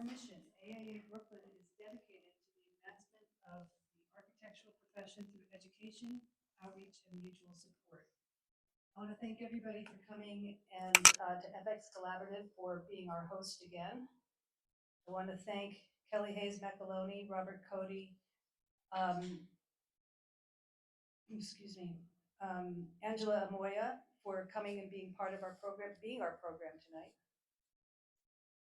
Our mission, AIA Brooklyn, is dedicated to the advancement of the architectural profession through education, outreach, and mutual support. I want to thank everybody for coming and to FX Collaborative for being our host again. I want to thank Kelly Hayes McAloney, Robert Cody, Angela Amoya for coming and being part of our program, tonight.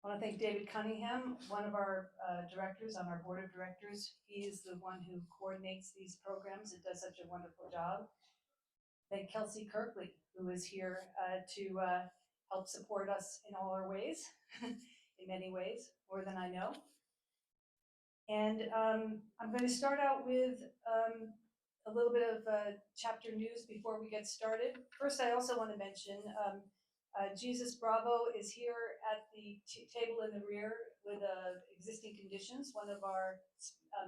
I want to thank David Cunningham, one of our directors on our board of directors. He is the one who coordinates these programs and does such a wonderful job. Thank Kelsey Kirkley, who is here to help support us in all our ways, in many ways, more than I know. And I'm going to start out with a little bit of chapter news before we get started. First, I also want to mention Jesus Bravo is here at the table in the rear with Existing Conditions, one of our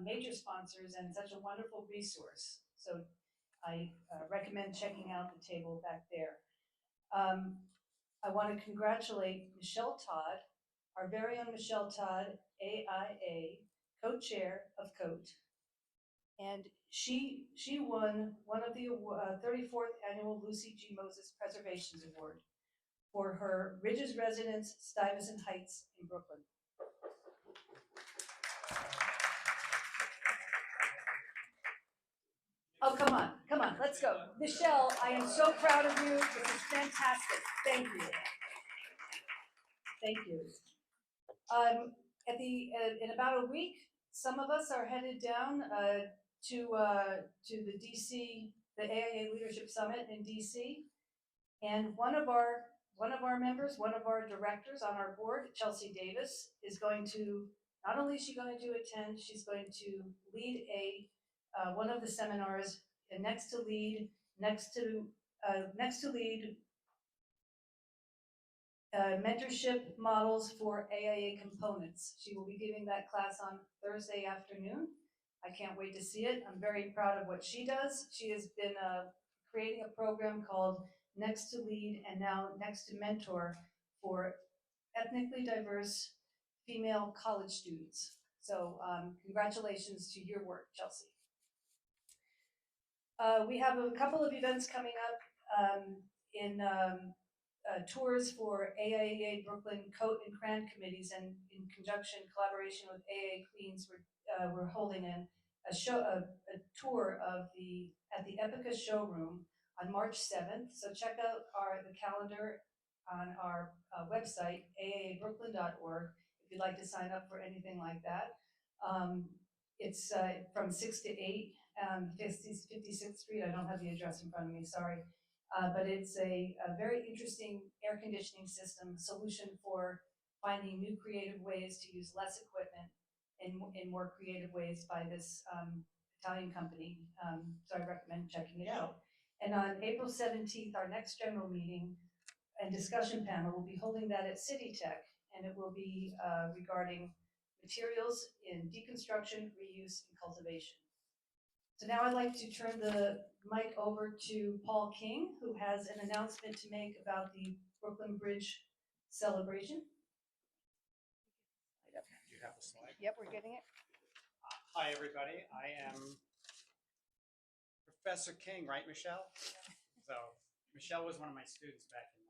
major sponsors and such a wonderful resource. So I recommend checking out the table back there. I want to congratulate Michelle Todd, our very own Michelle Todd, AIA, co-chair of COAT. And she won one of the 34th annual Lucy G. Moses Preservations Award for her Ridges residence, Stuyvesant Heights in Brooklyn. Oh, come on, let's go. Michelle, I am so proud of you. This is fantastic. Thank you. Thank you. In about a week, some of us are headed down to the DC, the AIA Leadership Summit in DC, and one of our members, one of our directors on our board, Chelsea Davis, is going to, not only is she going to attend, she's going to lead one of the seminars, and next to lead mentorship models for AIA components. She will be giving that class on Thursday afternoon. I can't wait to see it. I'm very proud of what she does. She has been creating a program called Next to Lead and now Next to Mentor for ethnically diverse female college students. So congratulations to your work, Chelsea. We have a couple of events coming up in tours for AIA Brooklyn Coat and Cran committees, and in collaboration with AIA Queens, we're holding a tour of at the Epica showroom on March 7th. So check out the calendar on our website, aiabrooklyn.org, if you'd like to sign up for anything like that. It's from 6 to 8, 56th Street. I don't have the address in front of me, sorry. But it's a very interesting air conditioning system solution for finding new creative ways to use less equipment in more creative ways by this Italian company. So I recommend checking it out. And on April 17th, our next general meeting and discussion panel will be holding that at City Tech, and it will be regarding materials in deconstruction, reuse, and cultivation. So now I'd like to turn the mic over to Paul King, who has an announcement to make about the Brooklyn Bridge celebration. Do you have the slide? Yep, we're getting it. Hi, everybody. I am Professor King, right, Michelle? So Michelle was one of my students back in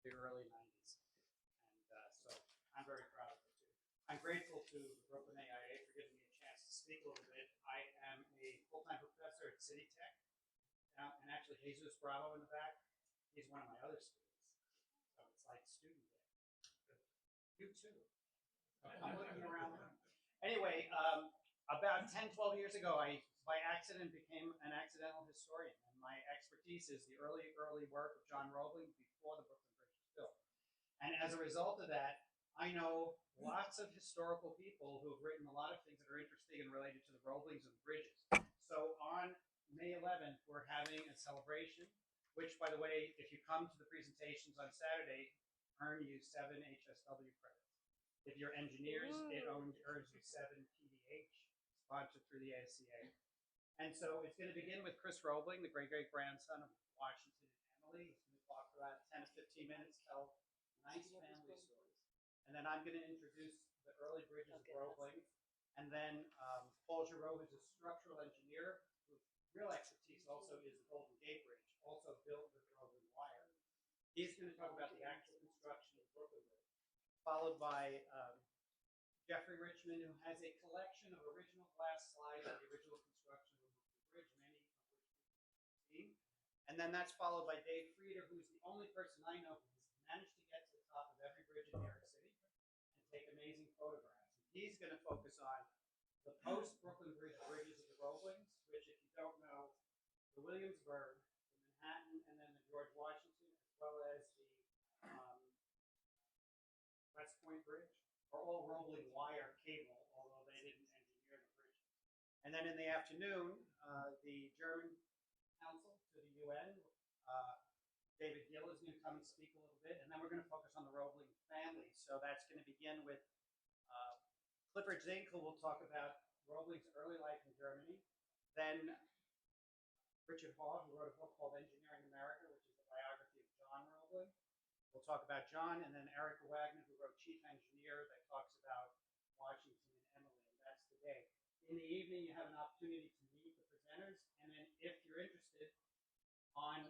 the early 90s. And so I'm very proud of her, too. I'm grateful to the Brooklyn AIA for giving me a chance to speak a little bit. I am a full-time professor at City Tech. And actually, Jesus Bravo in the back, he's one of my other students. So it's like student day. You too. I'm looking around. Anyway, about 10, 12 years ago, I, by accident, became an accidental historian. And my expertise is the early work of John Roebling before the Brooklyn Bridge was built. And as a result of that, I know lots of historical people who have written a lot of things that are interesting and related to the Roeblings and the bridges. So on May 11th, we're having a celebration, which, by the way, if you come to the presentations on Saturday, earn you 7 HSW credits. If you're engineers, it earns you 7 PDH, sponsored through the ASCA. And so it's going to begin with Chris Roebling, the great-great-grandson of Washington and Emily. He's going to talk for about 10 to 15 minutes, tell nice family stories. And then I'm going to introduce the early bridges of Roebling. And then Paul Giroux, who's a structural engineer, whose real expertise also is the Golden Gate Bridge, also built with Roebling wire. He's going to talk about the actual construction of the Brooklyn Bridge, followed by Jeffrey Richmond, who has a collection of original glass slides of the original construction of the bridge, many of which you've seen. And then that's followed by Dave Frieder, who's the only person I know who's managed to get to the top of every bridge in New York City and take amazing photographs. And he's going to focus on the post-Brooklyn Bridge bridges of the Roeblings, which, if you don't know, the Williamsburg, the Manhattan, and then the George Washington, as well as the West Point Bridge, are all Roebling wire cable, although they didn't engineer the bridge. And then in the afternoon, the German counsel to the UN, David Gill, is going to come and speak a little bit, and then we're going to focus on the Roebling family. So that's going to begin with Clifford Zink, who will talk about Roebling's early life in Germany. Then Richard Hogg, who wrote a book called Engineering America, which is the biography of John Roebling. We'll talk about John, and then Erica Wagner, who wrote Chief Engineer, that talks about Washington and Emily, and that's the day. In the evening, you have an opportunity to meet the presenters, and then if you're interested, on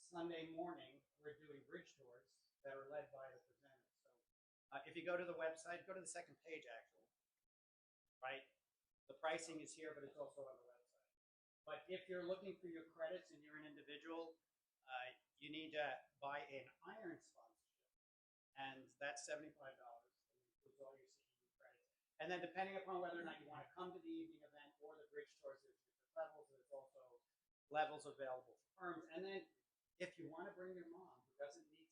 Sunday morning, we're doing bridge tours that are led by the presenters. So if you go to the website, go to the second page, actually, right? The pricing is here, but it's also on the website. But if you're looking for your credits and you're an individual, you need to buy an iron sponsorship, and that's $75. And includes all your CEU credits. And then depending upon whether or not you want to come to the evening event or the bridge tours, there's different levels. There's also levels available for firms. And then if you want to bring your mom, who doesn't need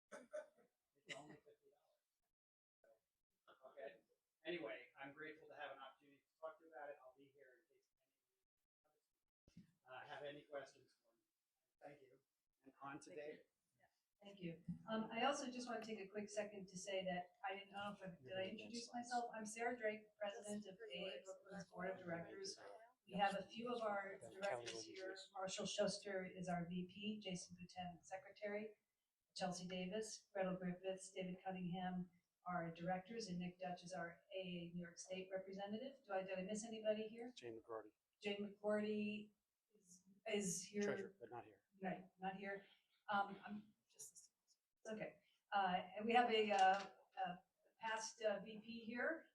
CEU credits, it's only $50. So, okay. Anyway, I'm grateful to have an opportunity to talk to you about it. I'll be here in case anyone have any questions for me. Thank you. And on to Dave. Thank you. I also just want to take a quick second to say that I didn't know if did I introduce myself? I'm Sarah Drake, president of AIA Brooklyn's board of directors. We have a few of our directors here. Marshall Schuster is our VP, Jason Boutin, secretary, Chelsea Davis, Gretel Griffiths, David Cunningham, our directors, and Nick Dutch is our AIA New York State representative. Did I miss anybody here? Jane McCarty. Jane McCourty is here. Treasurer, but not here. Right, not here. I'm just okay. And we have a past VP here,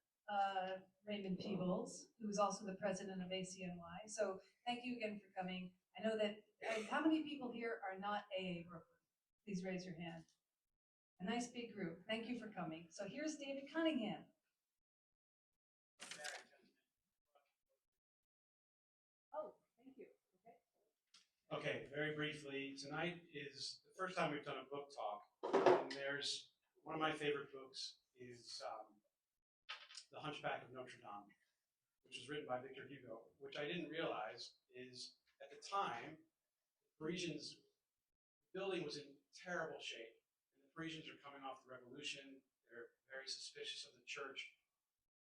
Raymond Peebles, who is also the president of ACNY. So thank you again for coming. I know that how many people here are not AIA Brooklyn? Please raise your hand. A nice big group. Thank you for coming. So here's David Cunningham. Oh, thank you. Okay, very briefly, tonight is the first time we've done a book talk, and there's one of my favorite books is The Hunchback of Notre Dame, which was written by Victor Hugo, which I didn't realize is, at the time, the Parisians, the building was in terrible shape, and the Parisians are coming off the revolution, they're very suspicious of the church.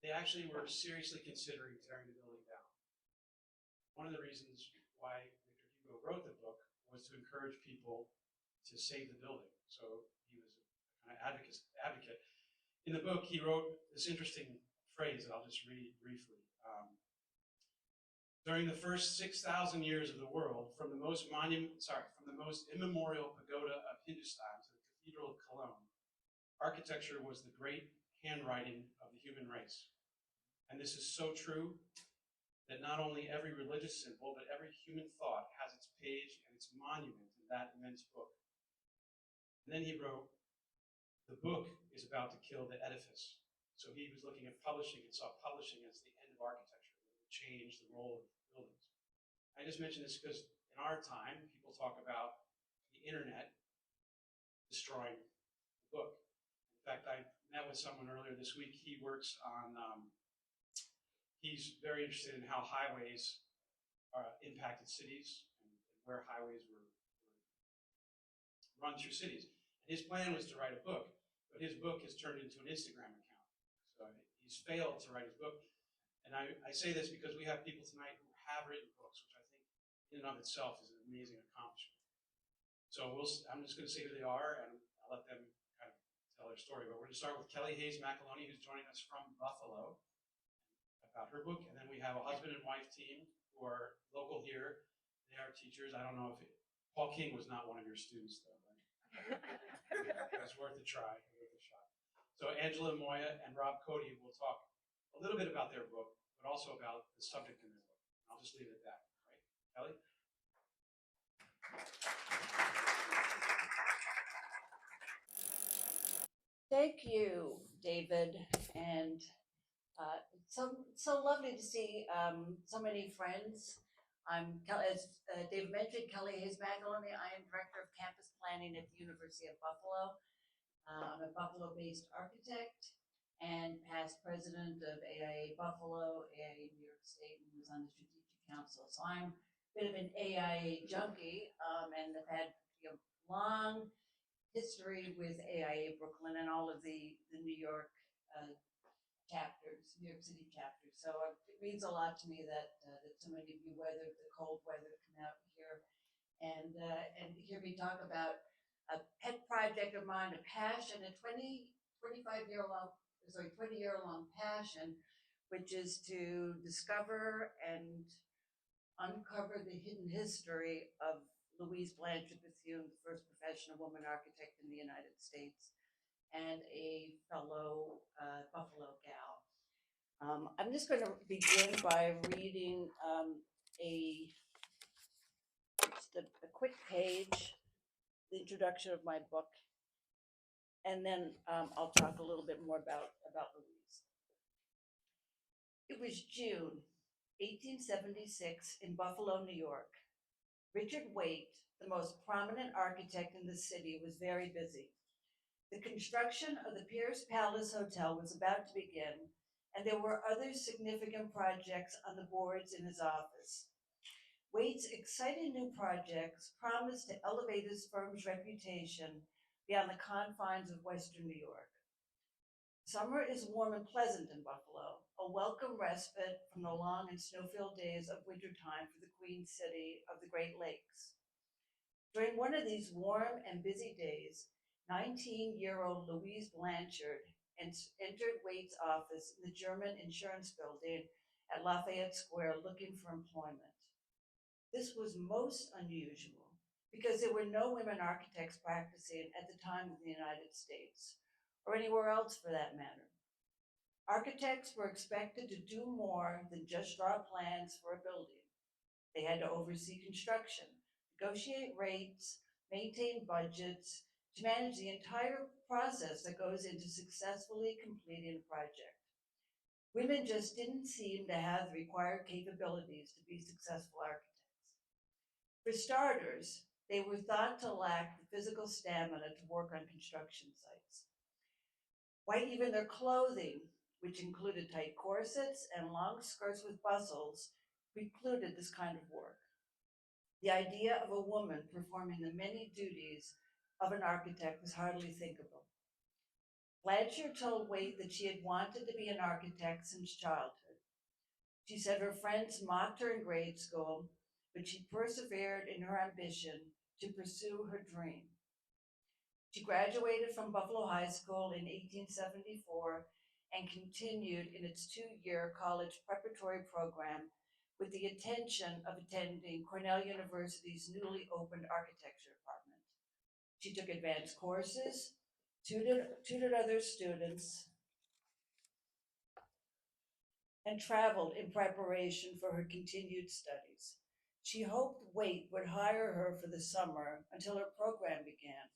They actually were seriously considering tearing the building down. One of the reasons why Victor Hugo wrote the book was to encourage people to save the building. So he was a kind of advocate. In the book, he wrote this interesting phrase that I'll just read briefly. During the first 6,000 years of the world, from the most immemorial pagoda of Hindustan to the Cathedral of Cologne, architecture was the great handwriting of the human race. And this is so true that not only every religious symbol, but every human thought has its page and its monument in that immense book. And then he wrote, the book is about to kill the edifice. So he was looking at publishing and saw publishing as the end of architecture, that would change the role of buildings. I just mention this because in our time, people talk about the internet destroying the book. In fact, I met with someone earlier this week. He works on he's very interested in how highways impacted cities and where highways were run through cities. And his plan was to write a book, but his book has turned into an Instagram account. So he's failed to write his book. And I say this because we have people tonight who have written books, which I think in and of itself is an amazing accomplishment. So I'm just going to say who they are, and I'll let them kind of tell her story. But we're going to start with Kelly Hayes McAloney, who's joining us from Buffalo, about her book. And then we have a husband and wife team who are local here. They are teachers. I don't know if Paul King was not one of your students, though, right? That's worth a try, worth a shot. So Angela Moya and Rob Cody will talk a little bit about their book, but also about the subject in their book. I'll just leave it at that, right? Kelly? Thank you, David, and so lovely to see so many friends. As David mentioned, Kelly Hayes McAloney. I am Director of Campus Planning at the University of Buffalo. I'm a Buffalo-based architect and past president of AIA Buffalo, AIA New York State, and was on the Strategic Council. So I'm a bit of an AIA junkie, and have had long history with AIA Brooklyn and all of the New York chapters, New York City chapters. So it means a lot to me that so many of you weathered the cold weather to come out here and hear me talk about a pet project of mine, a passion, a 20-year long passion, which is to discover and uncover the hidden history of Louise Blanchard Bethune, the first professional woman architect in the United States, and a fellow Buffalo gal. I'm just going to begin by reading just a quick page, the introduction of my book, and then I'll talk a little bit more about Louise. It was June 1876 in Buffalo, New York. Richard Waite, the most prominent architect in the city, was very busy. The construction of the Pierce Palace Hotel was about to begin, and there were other significant projects on the boards in his office. Waite's exciting new projects promised to elevate his firm's reputation beyond the confines of Western New York. Summer is warm and pleasant in Buffalo, a welcome respite from the long and snow-filled days of wintertime for the Queen City of the Great Lakes. During one of these warm and busy days, 19-year-old Louise Blanchard entered Waite's office in the German insurance building at Lafayette Square looking for employment. This was most unusual because there were no women architects practicing at the time in the United States, or anywhere else for that matter. Architects were expected to do more than just draw plans for a building. They had to oversee construction, negotiate rates, maintain budgets, to manage the entire process that goes into successfully completing a project. Women just didn't seem to have the required capabilities to be successful architects. For starters, they were thought to lack the physical stamina to work on construction sites. Why even their clothing, which included tight corsets and long skirts with bustles, precluded this kind of work. The idea of a woman performing the many duties of an architect was hardly thinkable. Blanchard told Waite that she had wanted to be an architect since childhood. She said her friends mocked her in grade school, but she persevered in her ambition to pursue her dream. She graduated from Buffalo High School in 1874 and continued in its two-year college preparatory program with the intention of attending Cornell University's newly opened architecture department. She took advanced courses, tutored other students, and traveled in preparation for her continued studies. She hoped Waite would hire her for the summer until her program began.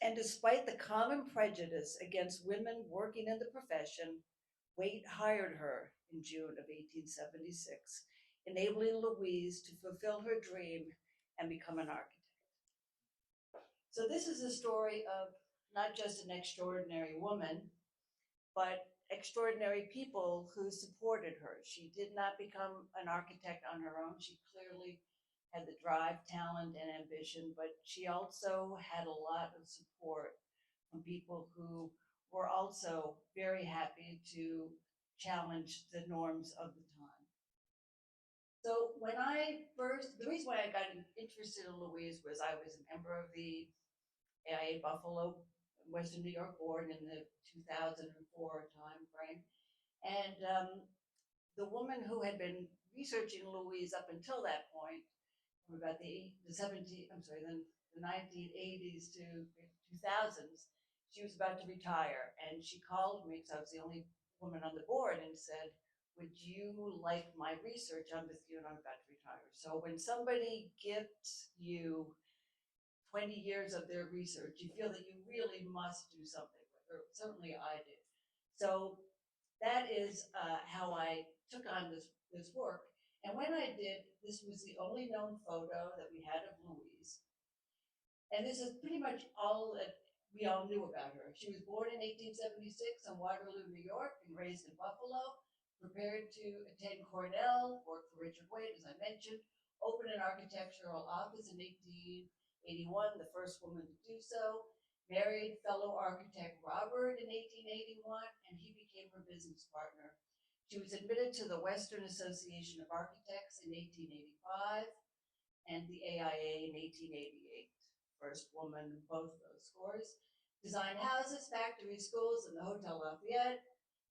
And despite the common prejudice against women working in the profession, Waite hired her in June of 1876, enabling Louise to fulfill her dream and become an architect. So this is a story of not just an extraordinary woman, but extraordinary people who supported her. She did not become an architect on her own. She clearly had the drive, talent, and ambition, but she also had a lot of support from people who were also very happy to challenge the norms of the time. So when the reason why I got interested in Louise was I was a member of the AIA Buffalo, Western New York board in the 2004 time frame. And the woman who had been researching Louise up until that point, from about the 1980s to 2000s, she was about to retire. And she called me, because I was the only woman on the board, and said, would you like my research on Bethune? I'm about to retire. So when somebody gifts you 20 years of their research, you feel that you really must do something with it. Certainly I did. So that is how I took on this work. And when I did, this was the only known photo that we had of Louise. And this is pretty much all that we all knew about her. She was born in 1876 in Waterloo, New York, and raised in Buffalo, prepared to attend Cornell, worked for Richard Wade, as I mentioned, opened an architectural office in 1881, the first woman to do so, married fellow architect Robert in 1881, and he became her business partner. She was admitted to the Western Association of Architects in 1885 and the AIA in 1888. First woman, both those scores. Designed houses, factories, schools, and the Hotel Lafayette.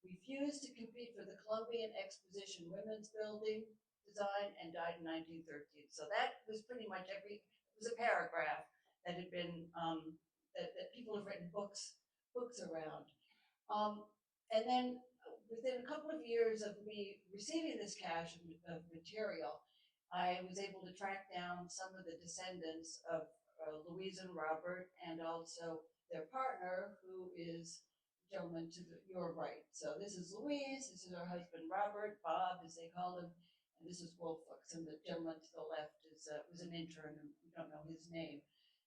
Refused to compete for the Columbian Exposition Women's Building design and died in 1913. So that was pretty much it was a paragraph that had been, that people have written books around. And then within a couple of years of me receiving this cache of material, I was able to track down some of the descendants of Louise and Robert, and also their partner, who is the gentleman to your right. So this is Louise, this is her husband Robert, Bob as they called him, and this is Wolfux, and the gentleman to the left was an intern, and we don't know his name.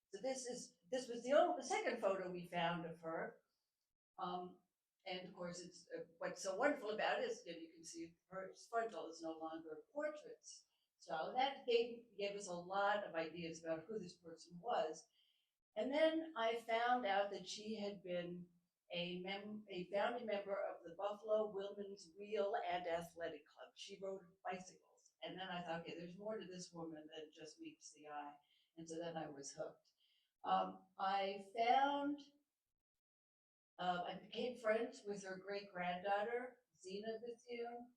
So this was the second photo we found of her. And of course, it's what's so wonderful about it is that you can see her frontal is no longer portraits. So that gave us a lot of ideas about who this person was. And then I found out that she had been a founding member of the Buffalo Women's Wheel and Athletic Club. She rode bicycles. And then I thought, okay, there's more to this woman than just meets the eye. And so then I was hooked. I became friends with her great-granddaughter, Zena Bethune,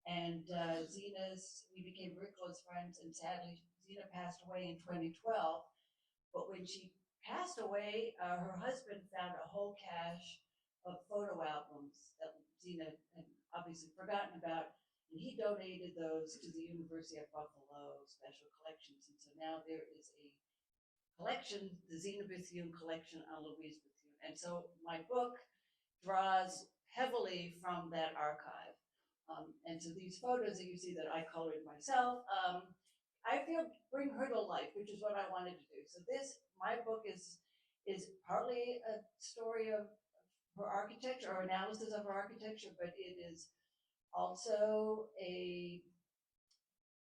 and we became very close friends, and sadly, Zena passed away in 2012, but when she passed away, her husband found a whole cache of photo albums that Zena had obviously forgotten about, and he donated those to the University of Buffalo Special Collections, and so now there is a collection, the Zena Bethune collection on Louise Bethune. And so my book draws heavily from that archive. And so these photos that you see that I colored myself, I feel bring her to life, which is what I wanted to do. So my book is partly a story of her architecture or analysis of her architecture, but it is also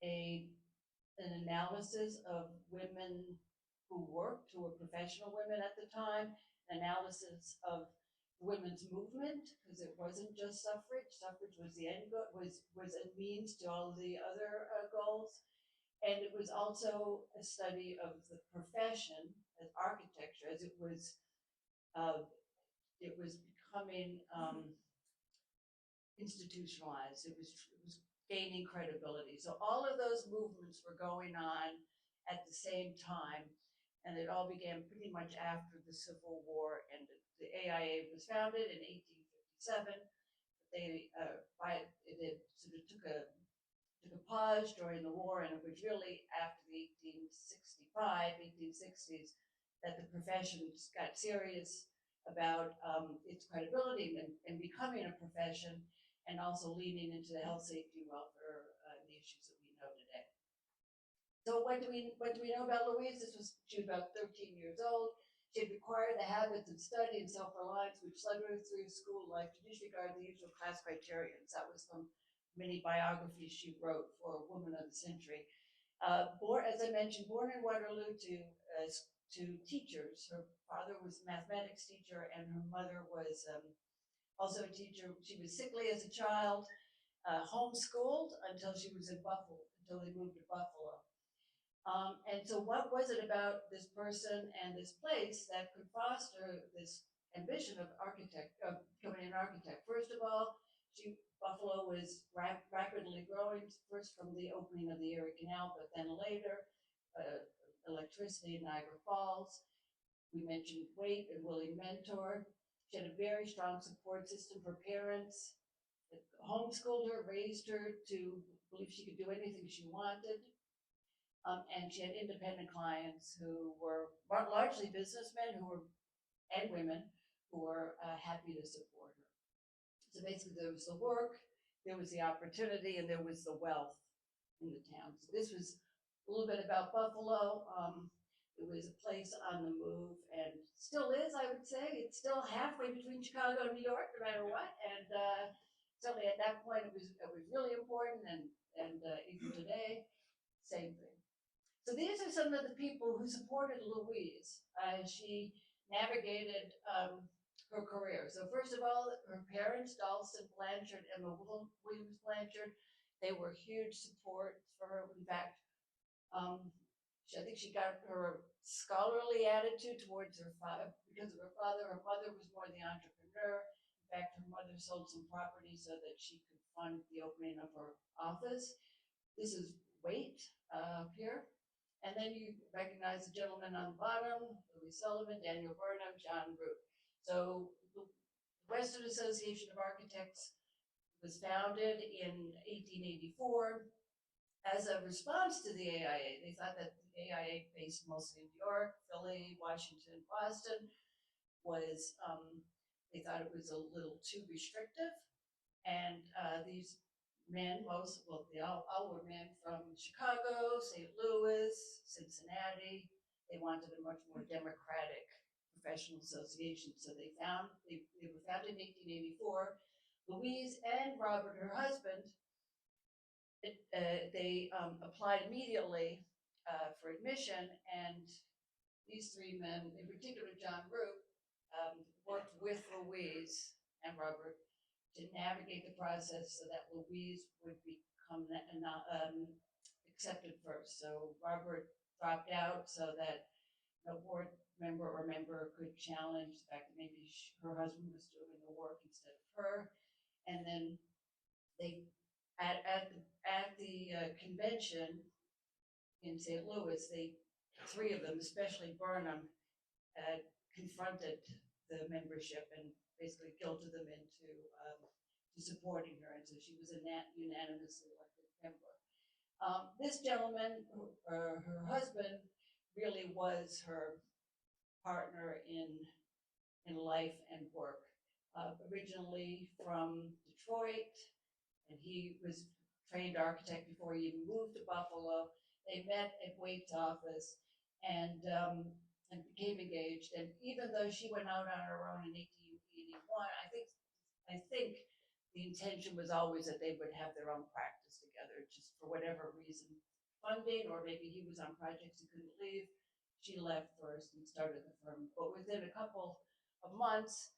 an analysis of women who worked, who were professional women at the time, analysis of women's movement, because it wasn't just suffrage. Suffrage was the end goal, was a means to all of the other goals. And it was also a study of the profession as architecture, as it was becoming institutionalized. It was gaining credibility. So all of those movements were going on at the same time, and it all began pretty much after the Civil War ended. The AIA was founded in 1857. It sort of took a pause during the war, and it was really after the 1860s, that the profession got serious about its credibility and becoming a profession, and also leaning into the health, safety, and welfare the issues that we know today. So what do we know about Louise? She was about 13 years old. She had acquired the habits of study and self-reliance, which led her through school life to disregard the usual class criterions. That was from many biographies she wrote for a woman of the century. As I mentioned, born in Waterloo to teachers. Her father was a mathematics teacher, and her mother was also a teacher. She was sickly as a child, homeschooled until she was in Buffalo, until they moved to Buffalo. And so what was it about this person and this place that could foster this ambition of becoming an architect? First of all, Buffalo was rapidly growing, first from the opening of the Erie Canal, but then later, electricity in Niagara Falls. We mentioned Waite and Willie Mentor. She had a very strong support system for parents, that homeschooled her, raised her to believe she could do anything she wanted. And she had independent clients who were largely businessmen and women who were happy to support her. So basically there was the work, there was the opportunity, and there was the wealth in the town. So this was a little bit about Buffalo. It was a place on the move and still is, I would say. It's still halfway between Chicago and New York, no matter what. And certainly at that point it was really important, and even today, same thing. So these are some of the people who supported Louise as she navigated her career. So first of all, her parents, Dalston Blanchard and Emma Williams Blanchard, they were huge support for her. In fact, I think she got her scholarly attitude towards her father because of her father. Her mother was more the entrepreneur. In fact, her mother sold some property so that she could fund the opening of her office. This is Waite here. And then you recognize the gentleman on the bottom, Louis Sullivan, Daniel Burnham, John Root. So the Western Association of Architects was founded in 1884 as a response to the AIA. They thought that the AIA, based mostly in New York, Philly, Washington, Boston, was, they thought it was a little too restrictive. And these men, they all were men from Chicago, St. Louis, Cincinnati. They wanted a much more democratic professional association. So they were founded in 1884. Louise and Robert, her husband, they applied immediately for admission, and these three men, in particular John Root, worked with Louise and Robert to navigate the process so that Louise would become accepted first. So Robert dropped out so that no board member or member could challenge the fact that maybe her husband was doing the work instead of her. And then they, at the convention in St. Louis, three of them, especially Burnham, confronted the membership and basically guilted them into supporting her, and so she was a unanimously elected member. This gentleman, her husband, really was her partner in life and work. Originally from Detroit, and he was trained architect before he even moved to Buffalo. They met at Waite's office and became engaged. And even though she went out on her own in 1881, I think the intention was always that they would have their own practice together, just for whatever reason, funding, or maybe he was on projects he couldn't leave. She left first and started the firm. But within a couple of months,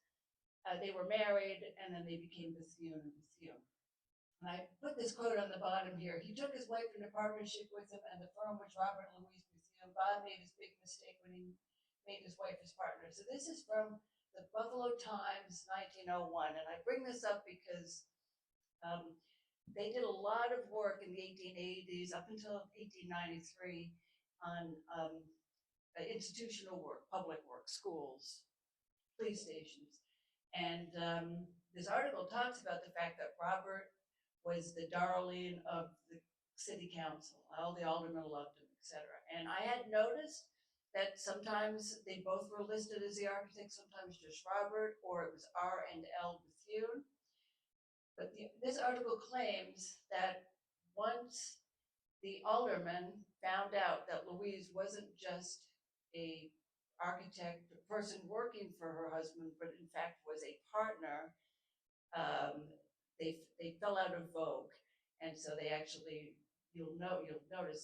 they were married, and then they became Bethune and Bethune. And I put this quote on the bottom here. He took his wife into partnership with him, and the firm which Robert and Louise Bethune. Bob made his big mistake when he made his wife his partner. So this is from the Buffalo Times, 1901. And I bring this up because they did a lot of work in the 1880s up until 1893 on institutional work, public work, schools, police stations. And this article talks about the fact that Robert was the darling of the city council. All the aldermen loved him, etc. And I had noticed that sometimes they both were listed as the architect, sometimes just Robert, or it was R and L Bethune. But this article claims that once the alderman found out that Louise wasn't just a architect, a person working for her husband, but in fact was a partner, they fell out of vogue. And so they actually, you'll notice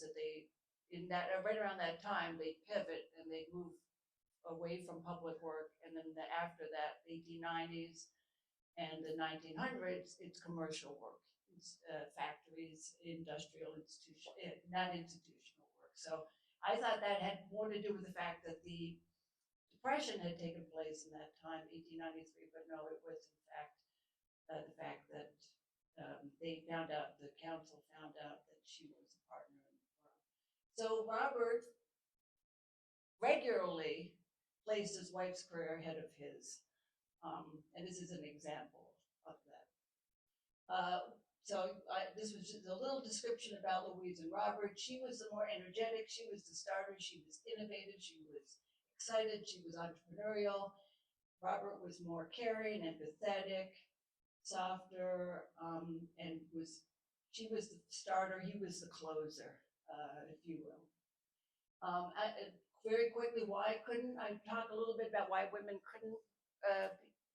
that right around that time, they pivot and they move away from public work. And then after that, 1890s and the 1900s, it's commercial work. factories, industrial institution, not institutional work. So I thought that had more to do with the fact that the Depression had taken place in that time, 1893, but no, it was in fact the fact that they found out, the council found out that she was a partner in the firm. So Robert regularly placed his wife's career ahead of his, and this is an example of that. This was just a little description about Louise and Robert. She was the more energetic, she was the starter, she was innovative, she was excited, she was entrepreneurial. Robert was more caring, empathetic, softer, and she was the starter, he was the closer, if you will. Very quickly, why couldn't I talk a little bit about why women couldn't,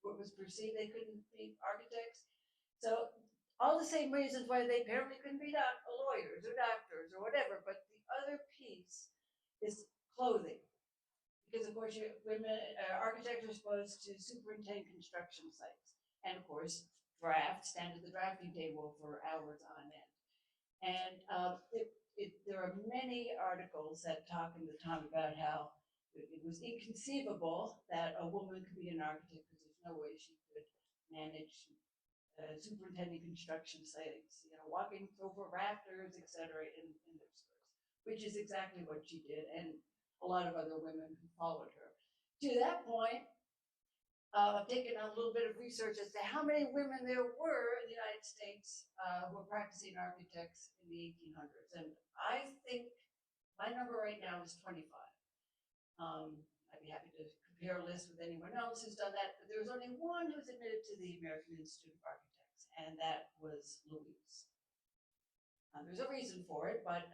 what was perceived they couldn't be architects? So all the same reasons why they apparently couldn't be lawyers or doctors or whatever, but the other piece is clothing. Because of course, women, architects are supposed to superintend construction sites. And of course, stand at the drafting table for hours on end. And there are many articles that talk in the time about how it was inconceivable that a woman could be an architect because there's no way she could manage superintending construction sites, walking over rafters, etc., in their skirts, which is exactly what she did, and a lot of other women who followed her. To that point, I've taken a little bit of research as to how many women there were in the United States who were practicing architects in the 1800s, and I think my number right now is 25. I'd be happy to compare a list with anyone else who's done that, but there was only one who was admitted to the American Institute of Architects, and that was Louise. There's a reason for it, but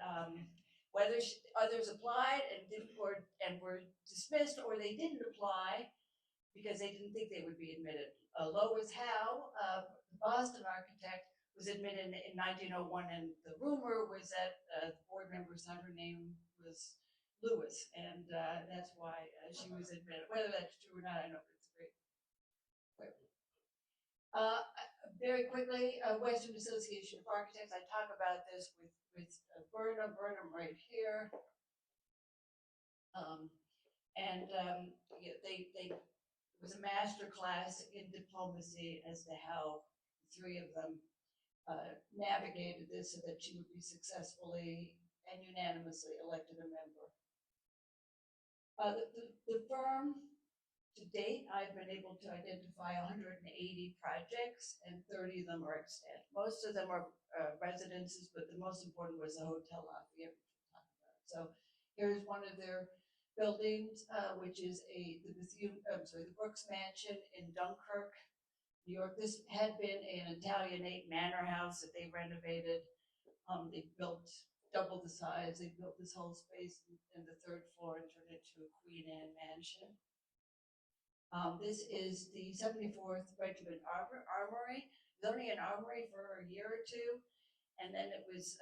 whether others applied and were dismissed, or they didn't apply because they didn't think they would be admitted. Lois Howe, the Boston architect, was admitted in 1901, and the rumor was that the board member thought her name was Lewis, and that's why she was admitted. Whether that's true or not, I know, but it's great. Very quickly, Western Association of Architects. I talk about this with Burnham right here, it was a master class in diplomacy as to how the three of them navigated this so that she would be successfully and unanimously elected a member. The firm, to date, I've been able to identify 180 projects, and 30 of them are extant. Most of them are residences, but the most important was the Hotel Lafayette, which we'll talk about. So here's one of their buildings, which is the Brooks Mansion in Dunkirk, New York. This had been an Italianate manor house that they renovated. They built double the size. They built this whole space in the third floor and turned it into a Queen Anne mansion. This is the 74th Regiment Armory. It was only an armory for a year or two, and then it was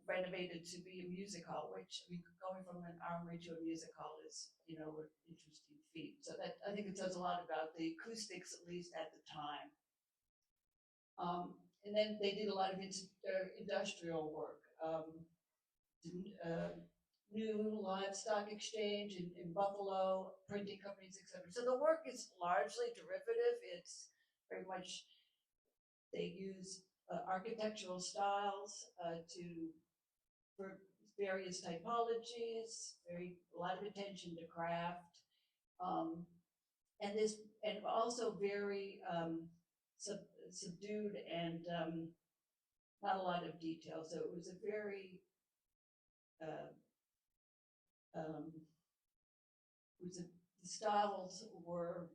renovated to be a music hall, which, I mean, going from an armory to a music hall is, an interesting feat. So that, I think it says a lot about the acoustics, at least at the time. And then they did a lot of industrial work. New livestock exchange in Buffalo, printing companies, etc. So the work is largely derivative. It's very much, they use architectural styles for various typologies, a lot of attention to craft, and also very subdued and not a lot of detail. So it was a very the styles were,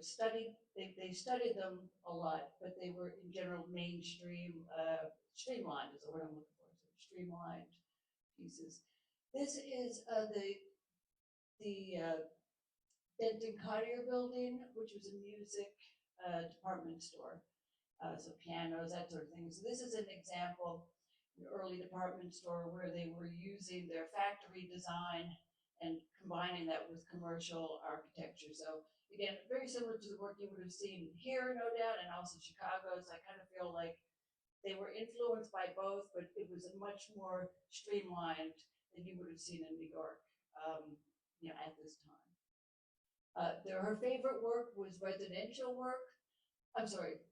studied. They studied them a lot, but they were in general mainstream, streamlined is the word I'm looking for. So streamlined pieces. This is the Denton Cartier building, which was a music department store. So pianos, that sort of thing. So this is an example, an early department store where they were using their factory design and combining that with commercial architecture. So again, very similar to the work you would have seen here, no doubt, and also Chicago's. I kind of feel like They were influenced by both, but it was a much more streamlined than you would have seen in New York, at this time. Her favorite work was residential work. I'm sorry,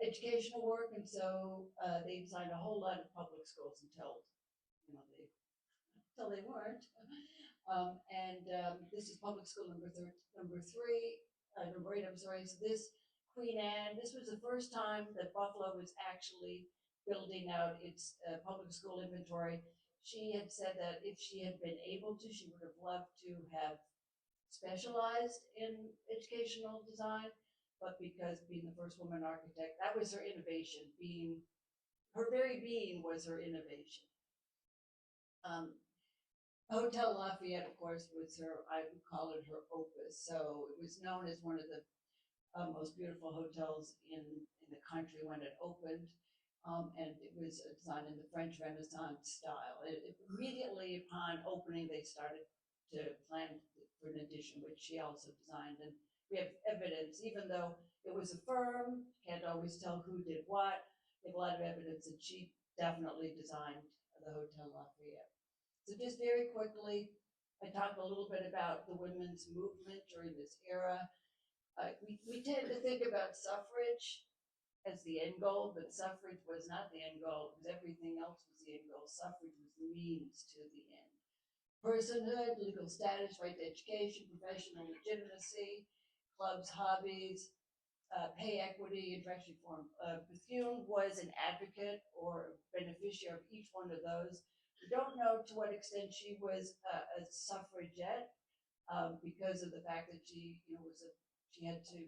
educational work, and so they designed a whole lot of public schools until they weren't. This is public school number 8. I'm sorry. So this Queen Anne. This was the first time that Buffalo was actually building out its public school inventory. She had said that if she had been able to, she would have loved to have specialized in educational design, but because being the first woman architect, that was her innovation. Her very being was her innovation. Hotel Lafayette, of course, was I would call it her opus. So it was known as one of the most beautiful hotels in the country when it opened. And it was designed in the French Renaissance style. Immediately upon opening, they started to plan for an addition, which she also designed. And we have evidence, even though it was a firm, can't always tell who did what, we have a lot of evidence that she definitely designed the Hotel Lafayette. So just very quickly, I talked a little bit about the women's movement during this era. We tend to think about suffrage as the end goal, but suffrage was not the end goal, because everything else was the end goal. Suffrage was the means to the end. Personhood, legal status, right to education, professional legitimacy, clubs, hobbies, pay equity, and dress reform. Bethune was an advocate or beneficiary of each one of those. We don't know to what extent she was a suffragette because of the fact that she had to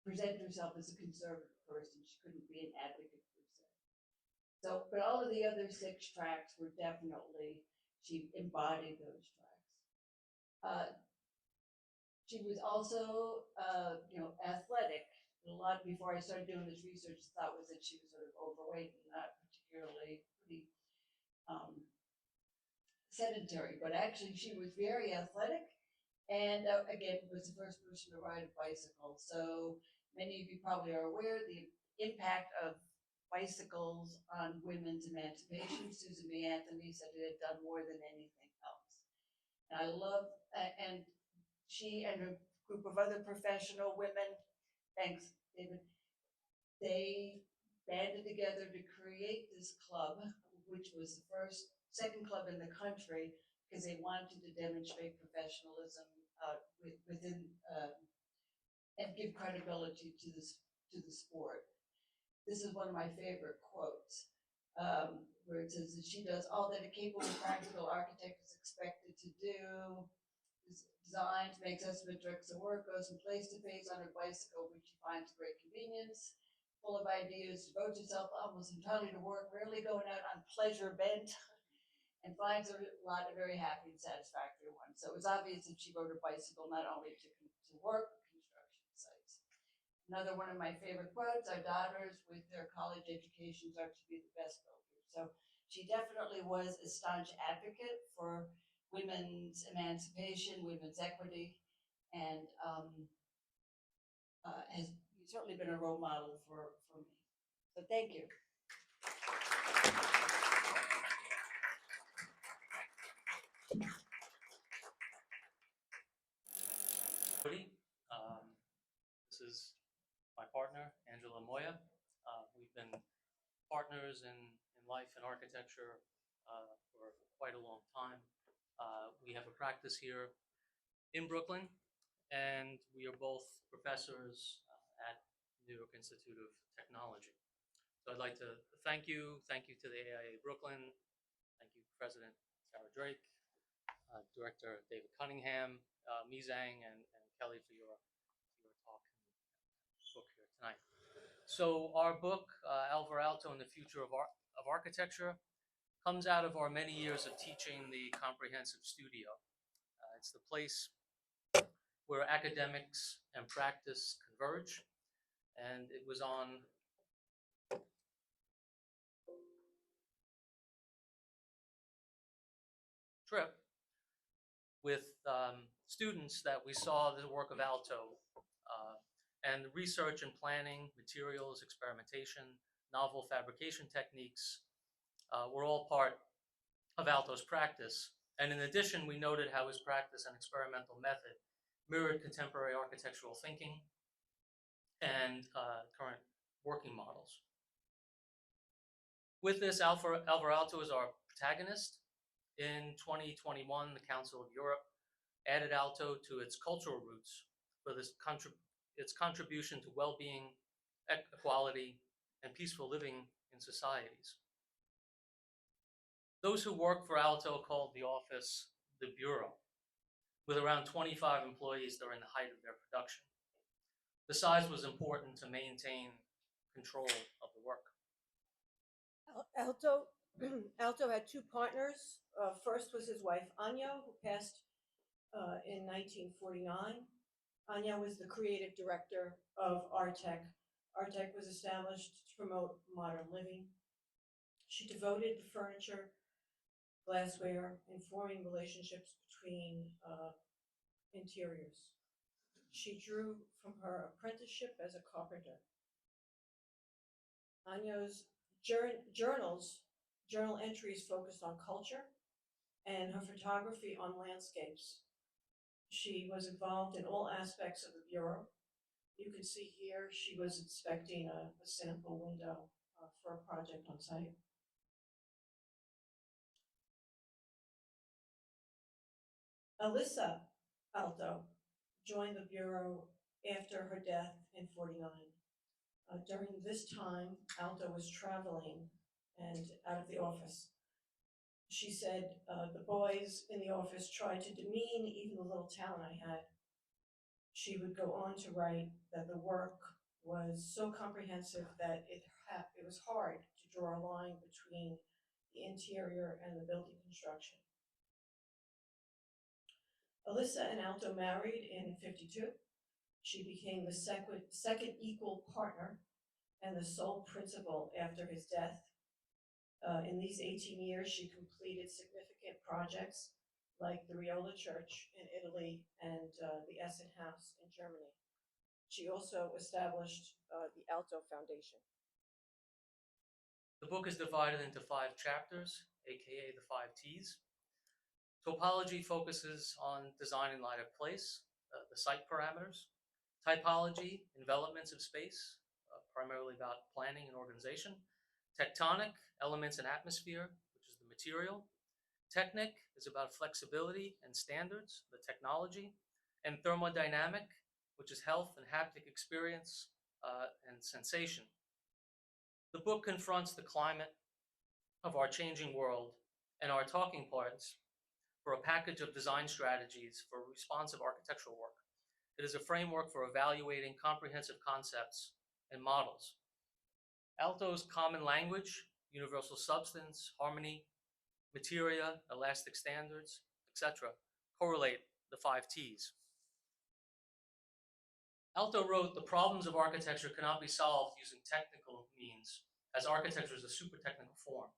present herself as a conservative person. She couldn't be an advocate per se. So, but all of the other 6 tracks were definitely, she embodied those tracks. She was also, athletic. A lot before I started doing this research, the thought was that she was sort of overweight and not particularly pretty sedentary, but actually she was very athletic. And again, was the first person to ride a bicycle. So many of you probably are aware the impact of bicycles on women's emancipation. Susan B. Anthony said it had done more than anything else. And I love, and she and a group of other professional women, thanks, David, they banded together to create this club, which was the second club in the country, because they wanted to demonstrate professionalism within and give credibility to the sport. This is one of my favorite quotes, where it says that she does all that a capable practical architect is expected to do. Designs, makes estimate, directs the work, goes from place to place on her bicycle, which she finds great convenience. Full of ideas, devotes herself almost entirely to work, rarely going out on pleasure bent, and finds a lot of very happy and satisfactory ones. So it was obvious that she rode her bicycle not only to work, but construction sites. Another one of my favorite quotes, our daughters with their college educations are to be the best builders. So she definitely was a staunch advocate for women's emancipation, women's equity, and has certainly been a role model for me. So thank you. This is my partner, Angela Moya. We've been partners in life and architecture for quite a long time. We have a practice here in Brooklyn, and we are both professors at New York Institute of Technology. So I'd like to thank you to the AIA Brooklyn, thank you President Sarah Drake, Director David Cunningham, Mizang, and Kelly for your talk and book here tonight. So our book, Alvar Aalto and the Future of Architecture, comes out of our many years of teaching the comprehensive studio. It's the place where academics and practice converge, and it was on trip with students that we saw the work of Aalto and the research and planning, materials, experimentation novel fabrication techniques were all part of Alto's practice. And in addition, we noted how his practice and experimental method mirrored contemporary architectural thinking and current working models. With this, Alvar Aalto is our protagonist. In 2021, the Council of Europe added Aalto to its cultural roots for its contribution to well-being, equality, and peaceful living in societies. Those who work for Aalto called the office the Bureau, with around 25 employees during the height of their production. The size was important to maintain control of the work. Alto had two partners. First was his wife Anya, who passed in 1949. Anya was the creative director of Artec. Artec was established to promote modern living. She devoted the furniture, glassware, and forming relationships between interiors. She drew from her apprenticeship as a carpenter. Anya's journal entries focused on culture, and her photography on landscapes. She was involved in all aspects of the Bureau. You can see here she was inspecting a sample window for a project on site. Alyssa Aalto joined the Bureau after her death in '49. During this time, Aalto was traveling and out of the office. She said, the boys in the office tried to demean even the little talent I had. She would go on to write that the work was so comprehensive that it was hard to draw a line between the interior and the building construction. Alyssa and Aalto married in '52. She became the second equal partner and the sole principal after his death. In these 18 years, she completed significant projects like the Riola Church in Italy and the Essen House in Germany. She also established the Aalto Foundation. The book is divided into 5 chapters, aka the 5 T's. Topology focuses on design in light of place, the site parameters. Typology, envelopments of space, primarily about planning and organization. Tectonic, elements and atmosphere, which is the material. Technic is about flexibility and standards, the technology. And thermodynamic, which is health and haptic experience and sensation. The book confronts the climate of our changing world and our talking points for a package of design strategies for responsive architectural work. It is a framework for evaluating comprehensive concepts and models. Aalto's common language, universal substance, harmony, materia, elastic standards, etc., correlate the 5 T's. Aalto wrote, the problems of architecture cannot be solved using technical means, as architecture is a super technical form.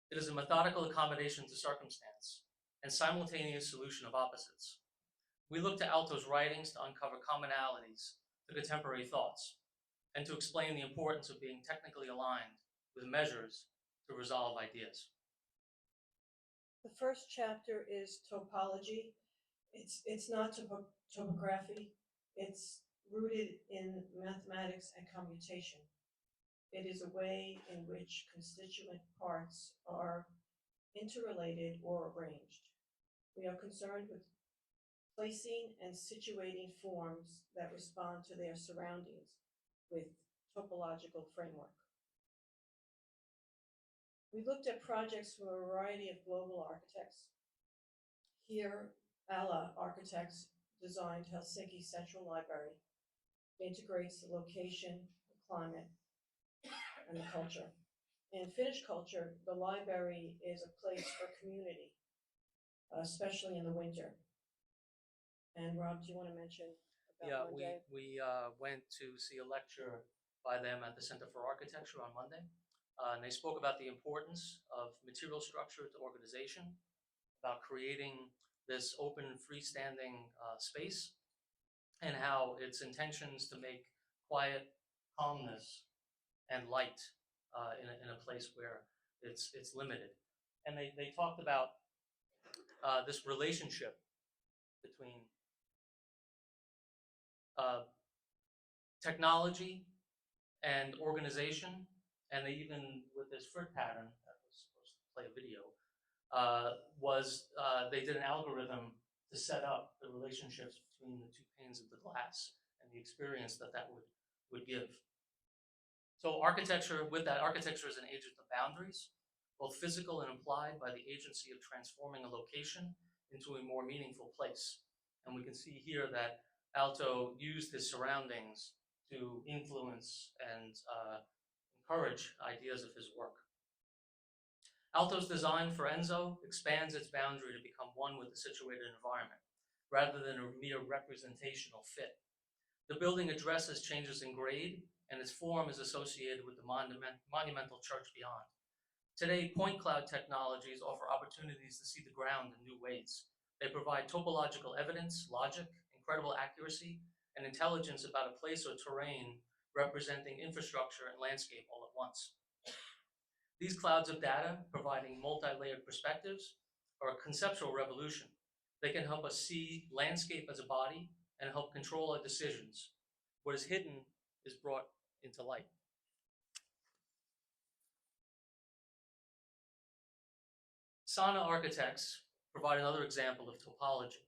It is a methodical accommodation to circumstance and simultaneous solution of opposites. We look to Aalto's writings to uncover commonalities to contemporary thoughts and to explain the importance of being technically aligned with measures to resolve ideas. The first chapter is topology. It's not topography. It's rooted in mathematics and computation. It is a way in which constituent parts are interrelated or arranged. We are concerned with placing and situating forms that respond to their surroundings with topological framework. We looked at projects from a variety of global architects. Here, AIA Architects designed Helsinki Central Library. It integrates the location, the climate, and the culture. In Finnish culture, the library is a place for community, especially in the winter. And Rob, do you want to mention about Monday? We went to see a lecture by them at the Center for Architecture on Monday. And they spoke about the importance of material structure to organization, about creating this open, freestanding space, and how its intentions to make quiet, calmness, and light in a place where it's limited. And they talked about this relationship between technology and organization, and they even, with this fruit pattern that was supposed to play a video, they did an algorithm to set up the relationships between the two panes of the glass and the experience that would give. So architecture, with that, architecture is an agent of boundaries, both physical and implied by the agency of transforming a location into a more meaningful place. And we can see here that Alto used his surroundings to influence and encourage ideas of his work. Alto's design for Enzo expands its boundary to become one with the situated environment, rather than a mere representational fit. The building addresses changes in grade, and its form is associated with the monumental church beyond. Today, point cloud technologies offer opportunities to see the ground in new ways. They provide topological evidence, logic, incredible accuracy, and intelligence about a place or terrain representing infrastructure and landscape all at once. These clouds of data, providing multi-layered perspectives, are a conceptual revolution. They can help us see landscape as a body and help control our decisions. What is hidden is brought into light. Sana architects provide another example of topology.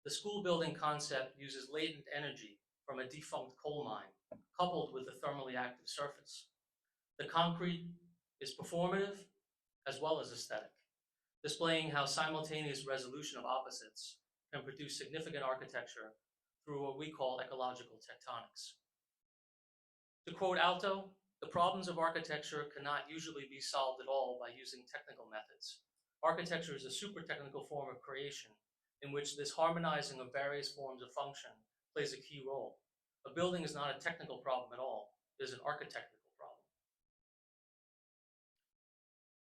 The school building concept uses latent energy from a defunct coal mine, coupled with a thermally active surface. The concrete is performative as well as aesthetic, displaying how simultaneous resolution of opposites can produce significant architecture through what we call ecological tectonics. To quote Alto, the problems of architecture cannot usually be solved at all by using technical methods. Architecture is a super technical form of creation in which this harmonizing of various forms of function plays a key role. A building is not a technical problem at all, it is an architectural problem.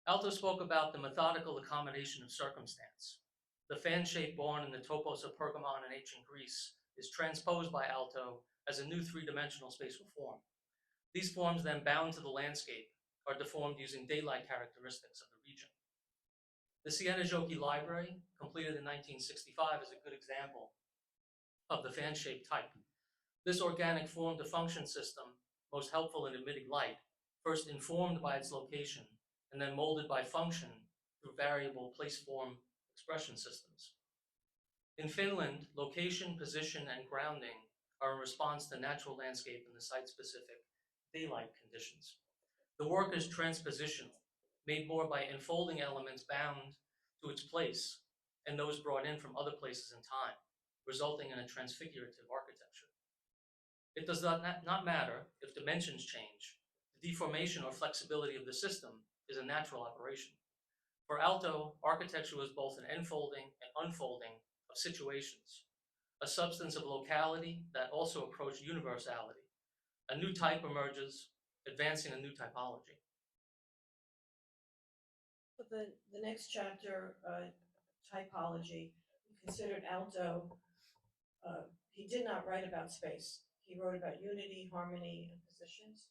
Alto spoke about the methodical accommodation of circumstance. The fan shape born in the topos of Pergamon in ancient Greece is transposed by Alto as a new three-dimensional spatial form. These forms, then bound to the landscape, are deformed using daylight characteristics of the region. The Siena Giochi Library, completed in 1965, is a good example of the fan-shaped type. This organic form-to-function system, most helpful in emitting light, first informed by its location, and then molded by function through variable place-form expression systems. In Finland, location, position, and grounding are in response to natural landscape and the site-specific daylight conditions. The work is transpositional, made more by enfolding elements bound to its place and those brought in from other places in time, resulting in a transfigurative architecture. It does not matter if dimensions change. The deformation or flexibility of the system is a natural operation. For Alto, architecture was both an enfolding and unfolding of situations, a substance of locality that also approached universality. A new type emerges, advancing a new typology. For the next chapter, typology, we considered Alto. He did not write about space. He wrote about unity, harmony, and positions.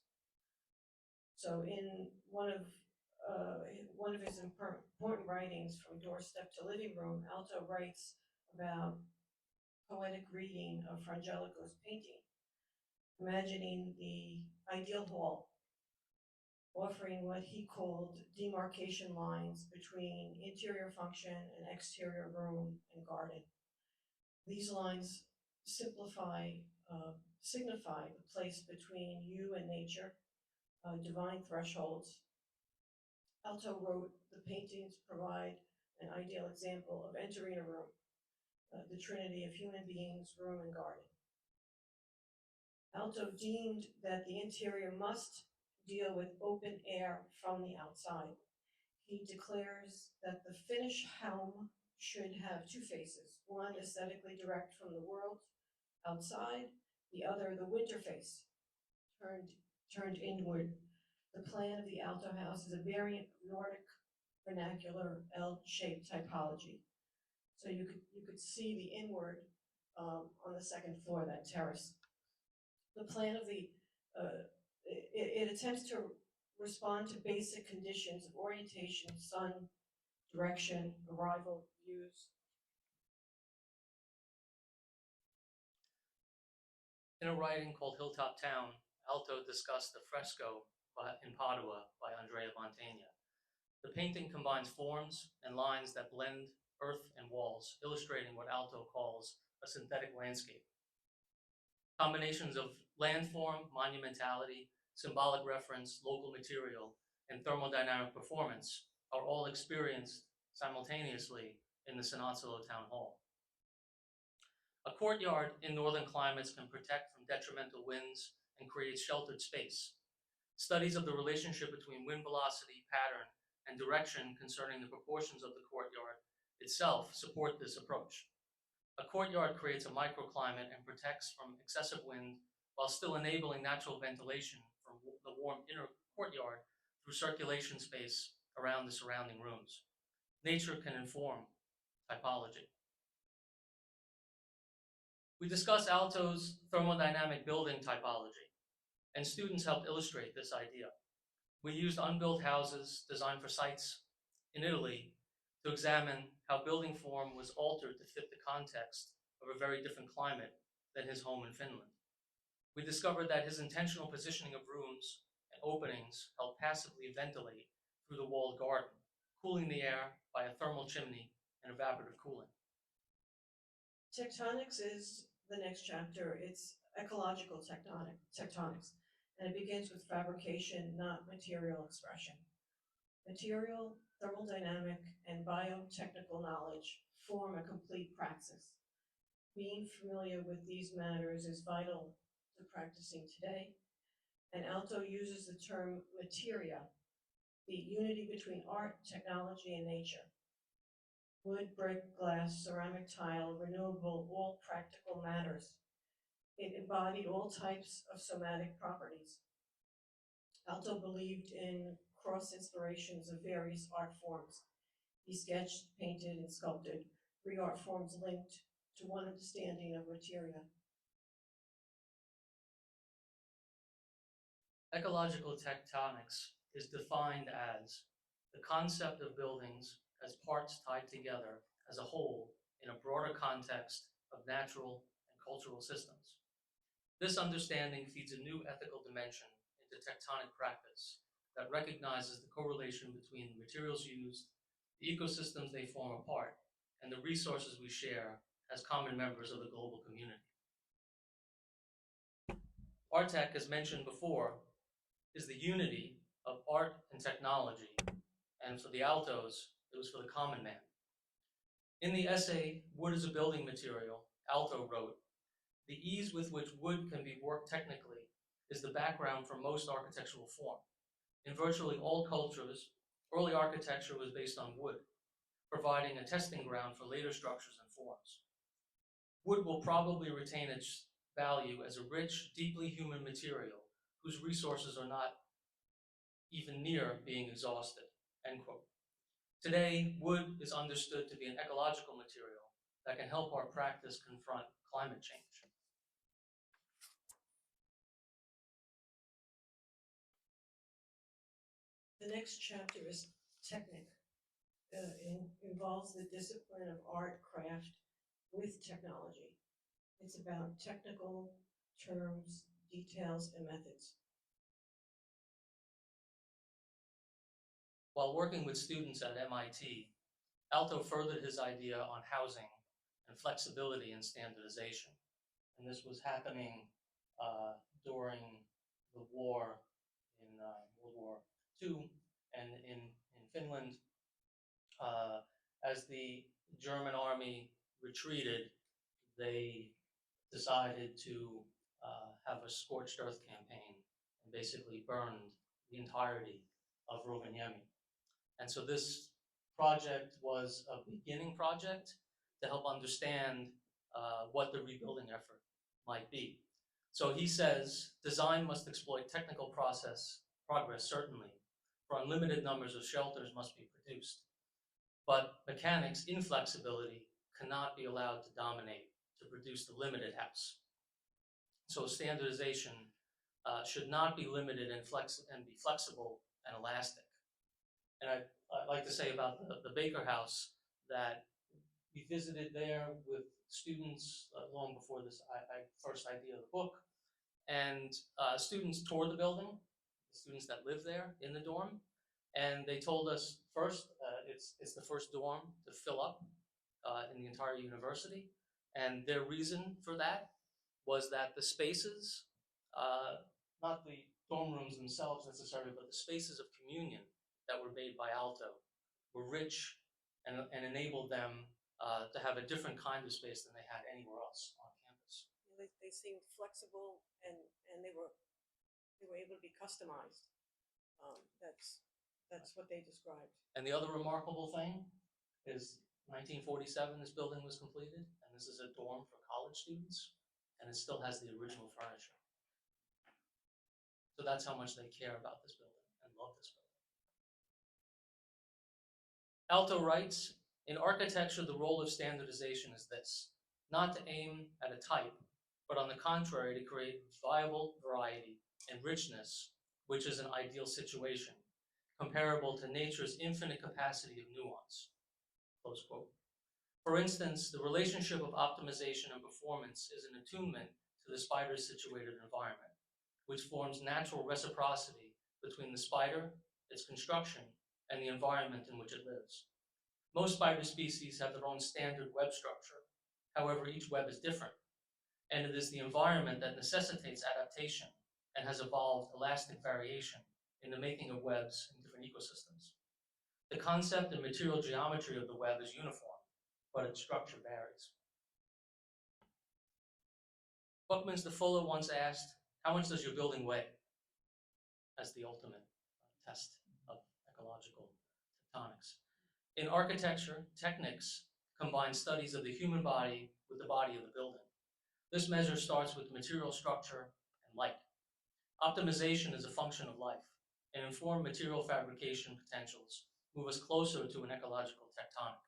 So in one of his important writings, From Doorstep to Living Room, Alto writes about poetic reading of Frangelico's painting, imagining the ideal hall, offering what he called demarcation lines between interior function and exterior room and garden. These lines signify the place between you and nature, divine thresholds. Alto wrote, the paintings provide an ideal example of entering a room, the trinity of human beings, room, and garden. Alto deemed that the interior must deal with open air from the outside. He declares that the Finnish helm should have two faces, one aesthetically direct from the world outside, the other the winter face, turned inward. The plan of the Alto house is a variant of Nordic vernacular L-shaped typology. So you could see the inward on the second floor, that terrace. The plan of the it attempts to respond to basic conditions of orientation, sun, direction, arrival, views. In a writing called Hilltop Town, Alto discussed the fresco in Padua by Andrea Mantegna. The painting combines forms and lines that blend earth and walls, illustrating what Alto calls a synthetic landscape. Combinations of landform, monumentality, symbolic reference, local material, and thermodynamic performance are all experienced simultaneously in the Sanazzolo Town Hall. A courtyard in northern climates can protect from detrimental winds and create sheltered space. Studies of the relationship between wind velocity, pattern, and direction concerning the proportions of the courtyard itself support this approach. A courtyard creates a microclimate and protects from excessive wind while still enabling natural ventilation from the warm inner courtyard through circulation space around the surrounding rooms. Nature can inform typology. We discuss Alto's thermodynamic building typology, and students helped illustrate this idea. We used unbuilt houses designed for sites in Italy to examine how building form was altered to fit the context of a very different climate than his home in Finland. We discovered that his intentional positioning of rooms and openings helped passively ventilate through the walled garden, cooling the air by a thermal chimney and evaporative cooling. Tectonics is the next chapter. It's ecological tectonics, and it begins with fabrication, not material expression. Material, thermodynamic, and biotechnical knowledge form a complete praxis. Being familiar with these matters is vital to practicing today, and Alto uses the term materia, the unity between art, technology, and nature. Wood, brick, glass, ceramic tile, renewable, all practical matters. It embodied all types of somatic properties. Alto believed in cross-inspirations of various art forms. He sketched, painted, and sculpted three art forms linked to one understanding of materia. Ecological tectonics is defined as the concept of buildings as parts tied together as a whole in a broader context of natural and cultural systems. This understanding feeds a new ethical dimension into tectonic practice that recognizes the correlation between the materials used, the ecosystems they form a part, and the resources we share as common members of the global community. Artec, as mentioned before, is the unity of art and technology, and for the Altos, it was for the common man. In the essay, Wood is a Building Material, Alto wrote, "The ease with which wood can be worked technically is the background for most architectural form. In virtually all cultures, early architecture was based on wood, providing a testing ground for later structures and forms. Wood will probably retain its value as a rich, deeply human material whose resources are not even near being exhausted," end quote. Today, wood is understood to be an ecological material that can help our practice confront climate change. The next chapter is technic. It involves the discipline of art, craft with technology. It's about technical terms, details, and methods. While working with students at MIT, Alto furthered his idea on housing and flexibility and standardization. And this was happening during the war in World War II and in Finland. As the German army retreated, they decided to have a scorched earth campaign and basically burned the entirety of Rovaniemi. And so this project was a beginning project to help understand what the rebuilding effort might be. So he says, design must exploit technical progress, certainly, for unlimited numbers of shelters must be produced. But mechanics, inflexibility, cannot be allowed to dominate to produce the limited house. So standardization should not be limited and be flexible and elastic. And I'd like to say about the Baker House that we visited there with students long before this first idea of the book, and students toured the building, the students that live there in the dorm, and they told us first it's the first dorm to fill up in the entire university, and their reason for that was that the spaces, not the dorm rooms themselves necessarily, but the spaces of communion that were made by Alto were rich and enabled them to have a different kind of space than they had anywhere else on campus. They seemed flexible and they were able to be customized. That's what they described. And the other remarkable thing is 1947, this building was completed, and this is a dorm for college students, and it still has the original furniture. So that's how much they care about this building and love this building. Alto writes, in architecture, the role of standardization is this: not to aim at a type, but on the contrary, to create viable variety and richness, which is an ideal situation, comparable to nature's infinite capacity of nuance. Close quote. For instance, the relationship of optimization and performance is an attunement to the spider's situated environment, which forms natural reciprocity between the spider, its construction, and the environment in which it lives. Most spider species have their own standard web structure. However, each web is different, and it is the environment that necessitates adaptation and has evolved elastic variation in the making of webs in different ecosystems. The concept and material geometry of the web is uniform, but its structure varies. Buckminster Fuller once asked, how much does your building weigh? As the ultimate test of ecological tectonics. In architecture, techniques combine studies of the human body with the body of the building. This measure starts with material structure and light. Optimization is a function of life, and informed material fabrication potentials move us closer to an ecological tectonic.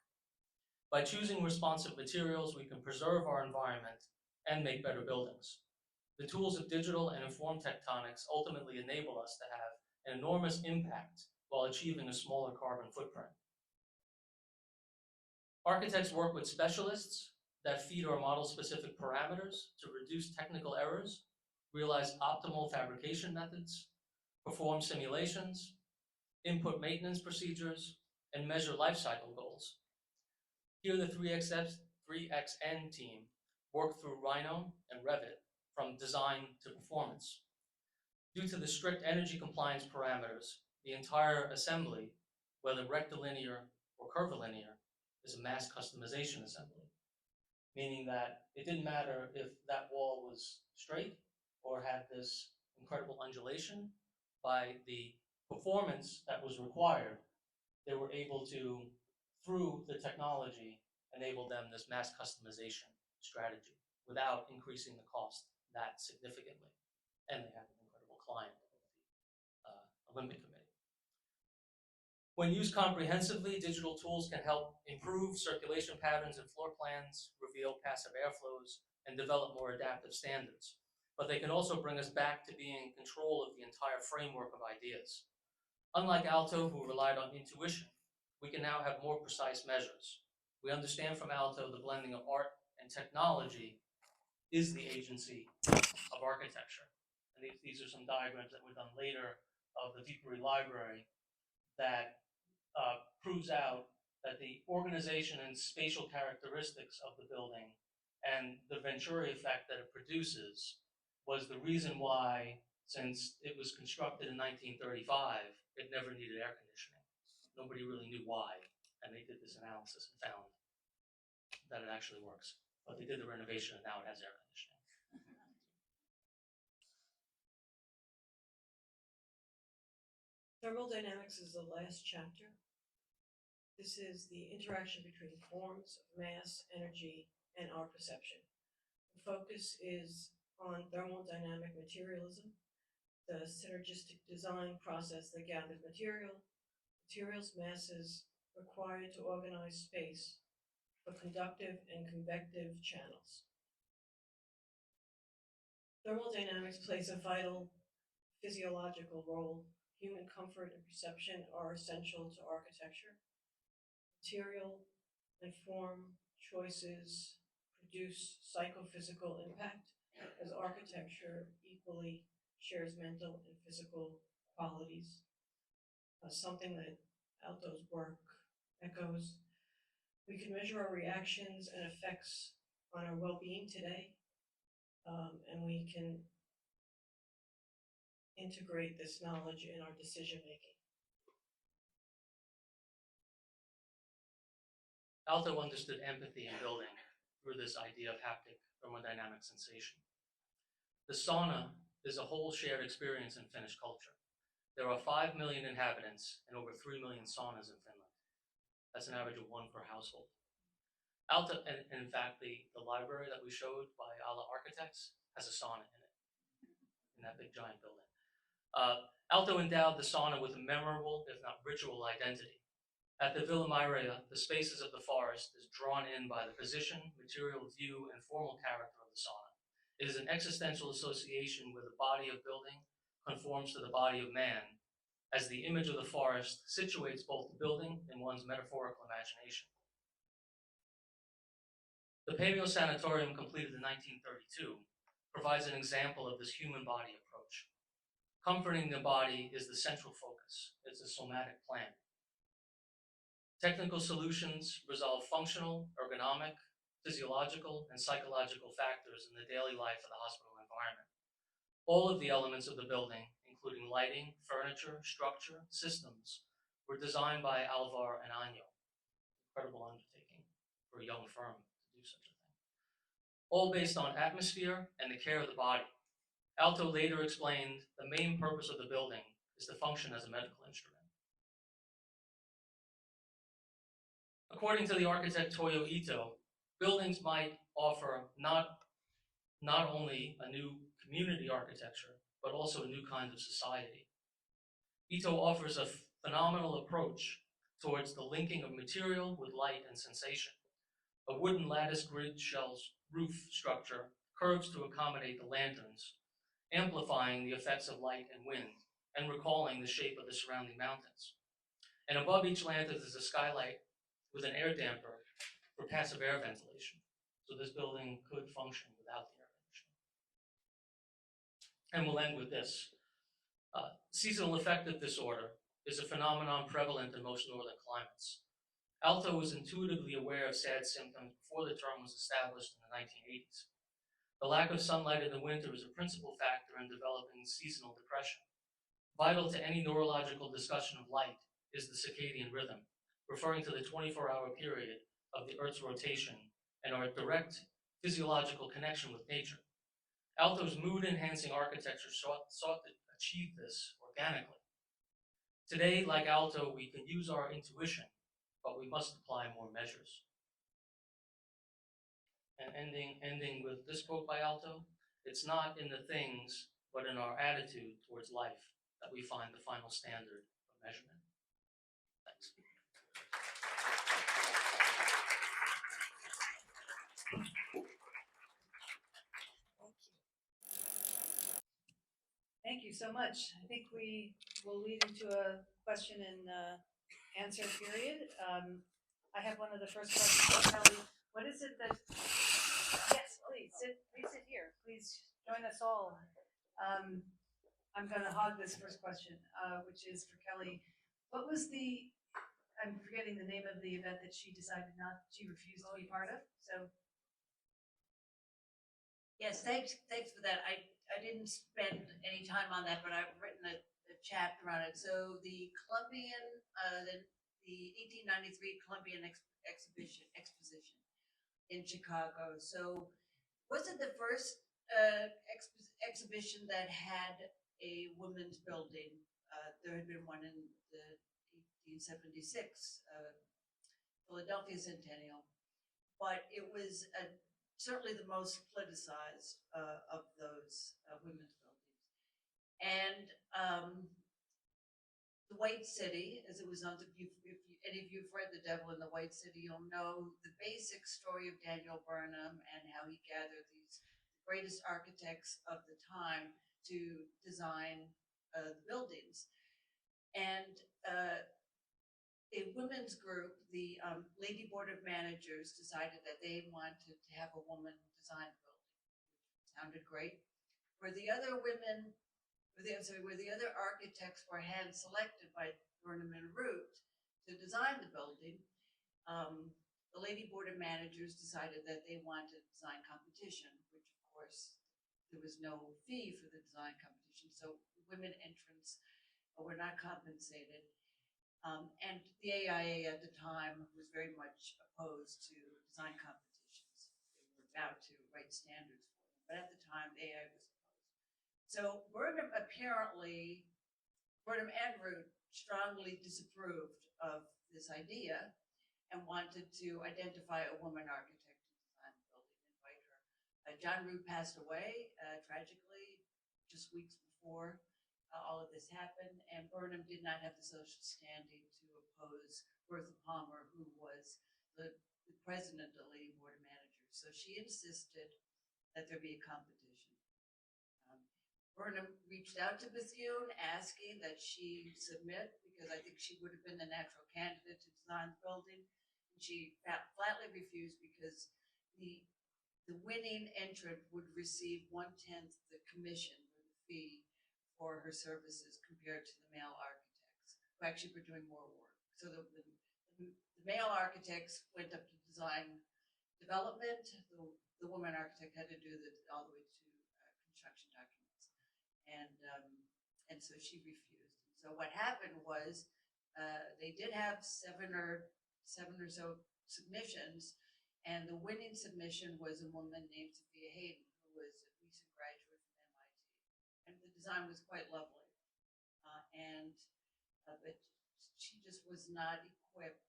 By choosing responsive materials, we can preserve our environment and make better buildings. The tools of digital and informed tectonics ultimately enable us to have an enormous impact while achieving a smaller carbon footprint. Architects work with specialists that feed our model-specific parameters to reduce technical errors, realize optimal fabrication methods, perform simulations, input maintenance procedures, and measure lifecycle goals. Here, the 3XN team work through Rhino and Revit from design to performance. Due to the strict energy compliance parameters, the entire assembly, whether rectilinear or curvilinear, is a mass customization assembly, meaning that it didn't matter if that wall was straight or had this incredible undulation. By the performance that was required, they were able to, through the technology, enable them this mass customization strategy without increasing the cost that significantly. And they have an incredible client of the Olympic Committee. When used comprehensively, digital tools can help improve circulation patterns in floor plans, reveal passive airflows, and develop more adaptive standards. But they can also bring us back to being in control of the entire framework of ideas. Unlike Alto, who relied on intuition, we can now have more precise measures. We understand from Alto the blending of art and technology is the agency of architecture. And these are some diagrams that were done later of the Viipuri Library that proves out that the organization and spatial characteristics of the building and the Venturi effect that it produces was the reason why, since it was constructed in 1935, it never needed air conditioning. Nobody really knew why, and they did this analysis and found that it actually works. But they did the renovation, and now it has air conditioning. Thermodynamics is the last chapter. This is the interaction between forms of mass, energy, and our perception. The focus is on thermodynamic materialism, the synergistic design process that gathers materials, masses required to organize space for conductive and convective channels. Thermodynamics plays a vital physiological role, human comfort and perception are essential to architecture. Material and form choices produce psychophysical impact, as architecture equally shares mental and physical qualities. Something that Alto's work echoes. We can measure our reactions and effects on our well-being today, and we can integrate this knowledge in our decision-making. Alto understood empathy in building through this idea of haptic thermodynamic sensation. The sauna is a whole shared experience in Finnish culture. There are 5 million inhabitants and over 3 million saunas in Finland. That's an average of 1 per household. Alto, and in fact, the library that we showed by AIA Architects has a sauna in it, in that big giant building. Alto endowed the sauna with a memorable, if not ritual, identity. At the Villa Mairea, the spaces of the forest is drawn in by the position, material view, and formal character of the sauna. It is an existential association where the body of building conforms to the body of man, as the image of the forest situates both the building in one's metaphorical imagination. The Pavio Sanatorium, completed in 1932, provides an example of this human body approach. Comforting the body is the central focus. It's a somatic plan. Technical solutions resolve functional, ergonomic, physiological, and psychological factors in the daily life of the hospital environment. All of the elements of the building, including lighting, furniture, structure, systems, were designed by Alvar and Agno. Incredible undertaking for a young firm to do such a thing. All based on atmosphere and the care of the body. Alto later explained the main purpose of the building is to function as a medical instrument. According to the architect Toyo Ito, buildings might offer not only a new community architecture, but also a new kind of society. Ito offers a phenomenal approach towards the linking of material with light and sensation. A wooden lattice grid shell's roof structure curves to accommodate the lanterns, amplifying the effects of light and wind, and recalling the shape of the surrounding mountains. And above each lantern is a skylight with an air damper for passive air ventilation. So this building could function without the air conditioning. And we'll end with this. Seasonal affective disorder is a phenomenon prevalent in most northern climates. Alto was intuitively aware of sad symptoms before the term was established in the 1980s. The lack of sunlight in the winter is a principal factor in developing seasonal depression. Vital to any neurological discussion of light is the circadian rhythm, referring to the 24-hour period of the Earth's rotation and our direct physiological connection with nature. Alto's mood-enhancing architecture sought to achieve this organically. Today, like Alto, we can use our intuition, but we must apply more measures. And ending with this quote by Alto, it's not in the things, but in our attitude towards life that we find the final standard of measurement. Thanks. Thank you so much. I think we will lead into a question and answer period. I have one of the first questions. Kelly, what is it that, yes, please sit here. Please join us all. I'm gonna hog this first question, which is for Kelly. What was I'm forgetting the name of the event that she refused to be part of, so. Yes, thanks for that. I didn't spend any time on that, but I've written a chapter on it. So the Columbian, the 1893 Columbian exposition in Chicago. So was it the first exhibition that had a women's building? There had been one in the 1876 Philadelphia Centennial, but it was certainly the most politicized of those women's buildings. And the White City, as it was on, if any of you have read The Devil in the White City, you'll know the basic story of Daniel Burnham and how he gathered these greatest architects of the time to design the buildings. And a women's group, the Lady Board of Managers, decided that they wanted to have a woman design the building. Sounded great. Where the other women, where the other architects were hand selected by Burnham and Root to design the building, the Lady Board of Managers decided that they wanted a design competition, which of course there was no fee for the design competition, so women entrants were not compensated. And the AIA at the time was very much opposed to design competitions. They were about to write standards for them, but at the time the AIA was opposed. So Burnham and Root strongly disapproved of this idea and wanted to identify a woman architect to design the building, invite her. John Root passed away tragically just weeks before all of this happened, and Burnham did not have the social standing to oppose Bertha Palmer, who was the president of the Lady Board of Managers. So she insisted that there be a competition. Burnham reached out to Bethune asking that she submit, because I think she would have been the natural candidate to design the building. And she flatly refused because the winning entrant would receive 1/10 the commission or the fee for her services compared to the male architects, who actually were doing more work. So the male architects went up to design development. The woman architect had to do all the way to construction documents. And so she refused. So what happened was they did have seven or so submissions, and the winning submission was a woman named Sophia Hayden, who was a recent graduate from MIT. And the design was quite lovely. But she just was not equipped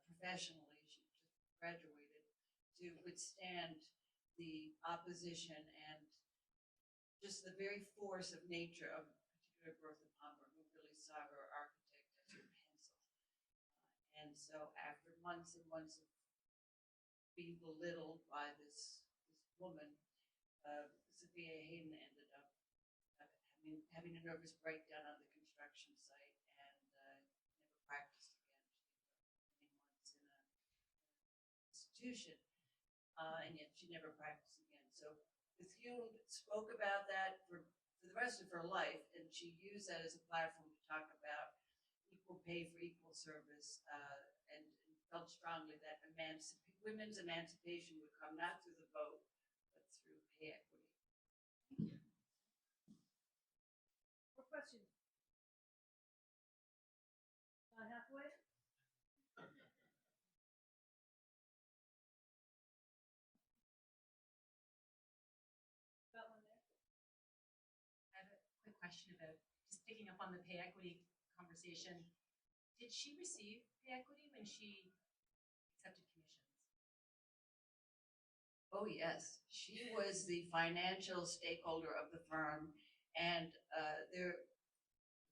professionally. She just graduated to withstand the opposition and just the very force of nature of particular Bertha Palmer, who really saw her architect as her pencil. And so after months and months of being belittled by this woman, Sophia Hayden ended up having a nervous breakdown on the construction site and never practiced again. She ended up many months in an institution, and yet she never practiced again. So Bethune spoke about that for the rest of her life, and she used that as a platform to talk about equal pay for equal service, and felt strongly that women's emancipation would come not through the vote, but through pay equity. More questions? Not halfway? Got one there? I have a quick question about just picking up on the pay equity conversation. Did she receive pay equity when she accepted commissions? Oh, yes. She was the financial stakeholder of the firm, and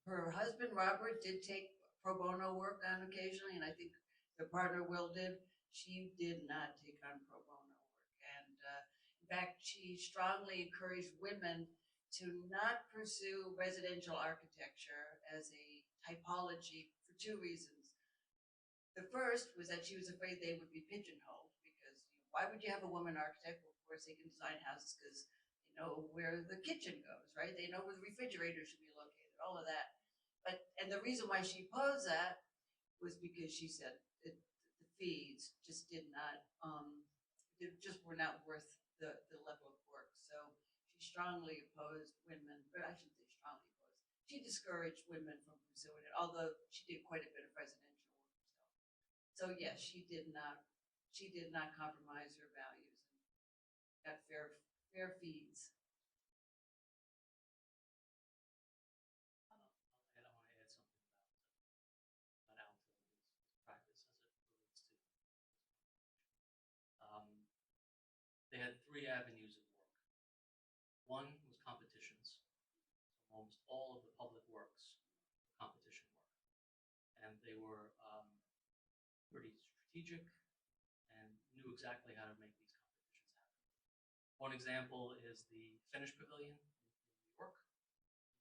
her husband, Robert, did take pro bono work on occasionally, and I think their partner, Will, did. She did not take on pro bono work. And in fact, she strongly encouraged women to not pursue residential architecture as a typology for two reasons. The first was that she was afraid they would be pigeonholed, because why would you have a woman architect? Well, of course, they can design houses because they know where the kitchen goes, right? They know where the refrigerator should be located, all of that. And the reason why she opposed that was because she said the fees just did not, just were not worth the level of work. So she strongly opposed women, but I shouldn't say strongly opposed. She discouraged women from pursuing it, although she did quite a bit of residential work herself. So yes, she did not compromise her values and got fair fees. I want to add something about Alto and his practice as it relates to this. They had three avenues of work. One was competitions. So almost all of the public works were competition work. And they were pretty strategic and knew exactly how to make these competitions happen. One example is the Finnish Pavilion in New York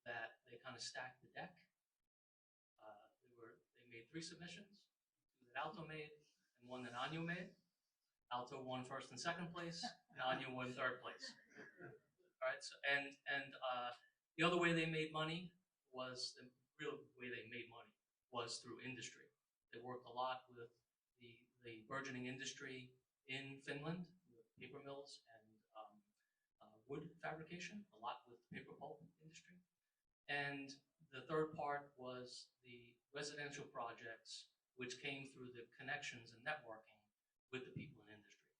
that they kind of stacked the deck. They made 3 submissions, 2 that Alto made and 1 that Anya made. Alto won first and second place, and Anya won third place. All right, so the other way they made money was the real way they made money was through industry. They worked a lot with the burgeoning industry in Finland, with paper mills and wood fabrication, a lot with the paper pulp industry. And the third part was the residential projects, which came through the connections and networking with the people in industry.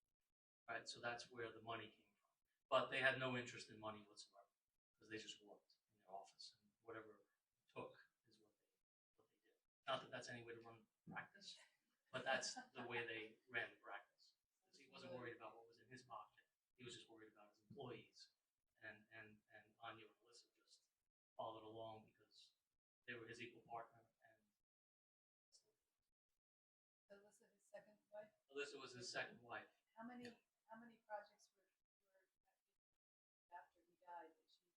Right, so that's where the money came from. But they had no interest in money whatsoever, because they just worked in their office, and whatever it took is what they did. Not that that's any way to run practice, but that's the way they ran the practice. Because he wasn't worried about what was in his pocket. He was just worried about his employees. And Anya and Alyssa just followed along because they were his equal partner. And Alyssa, his second wife, Alyssa was his second wife. how many projects were after he died that she?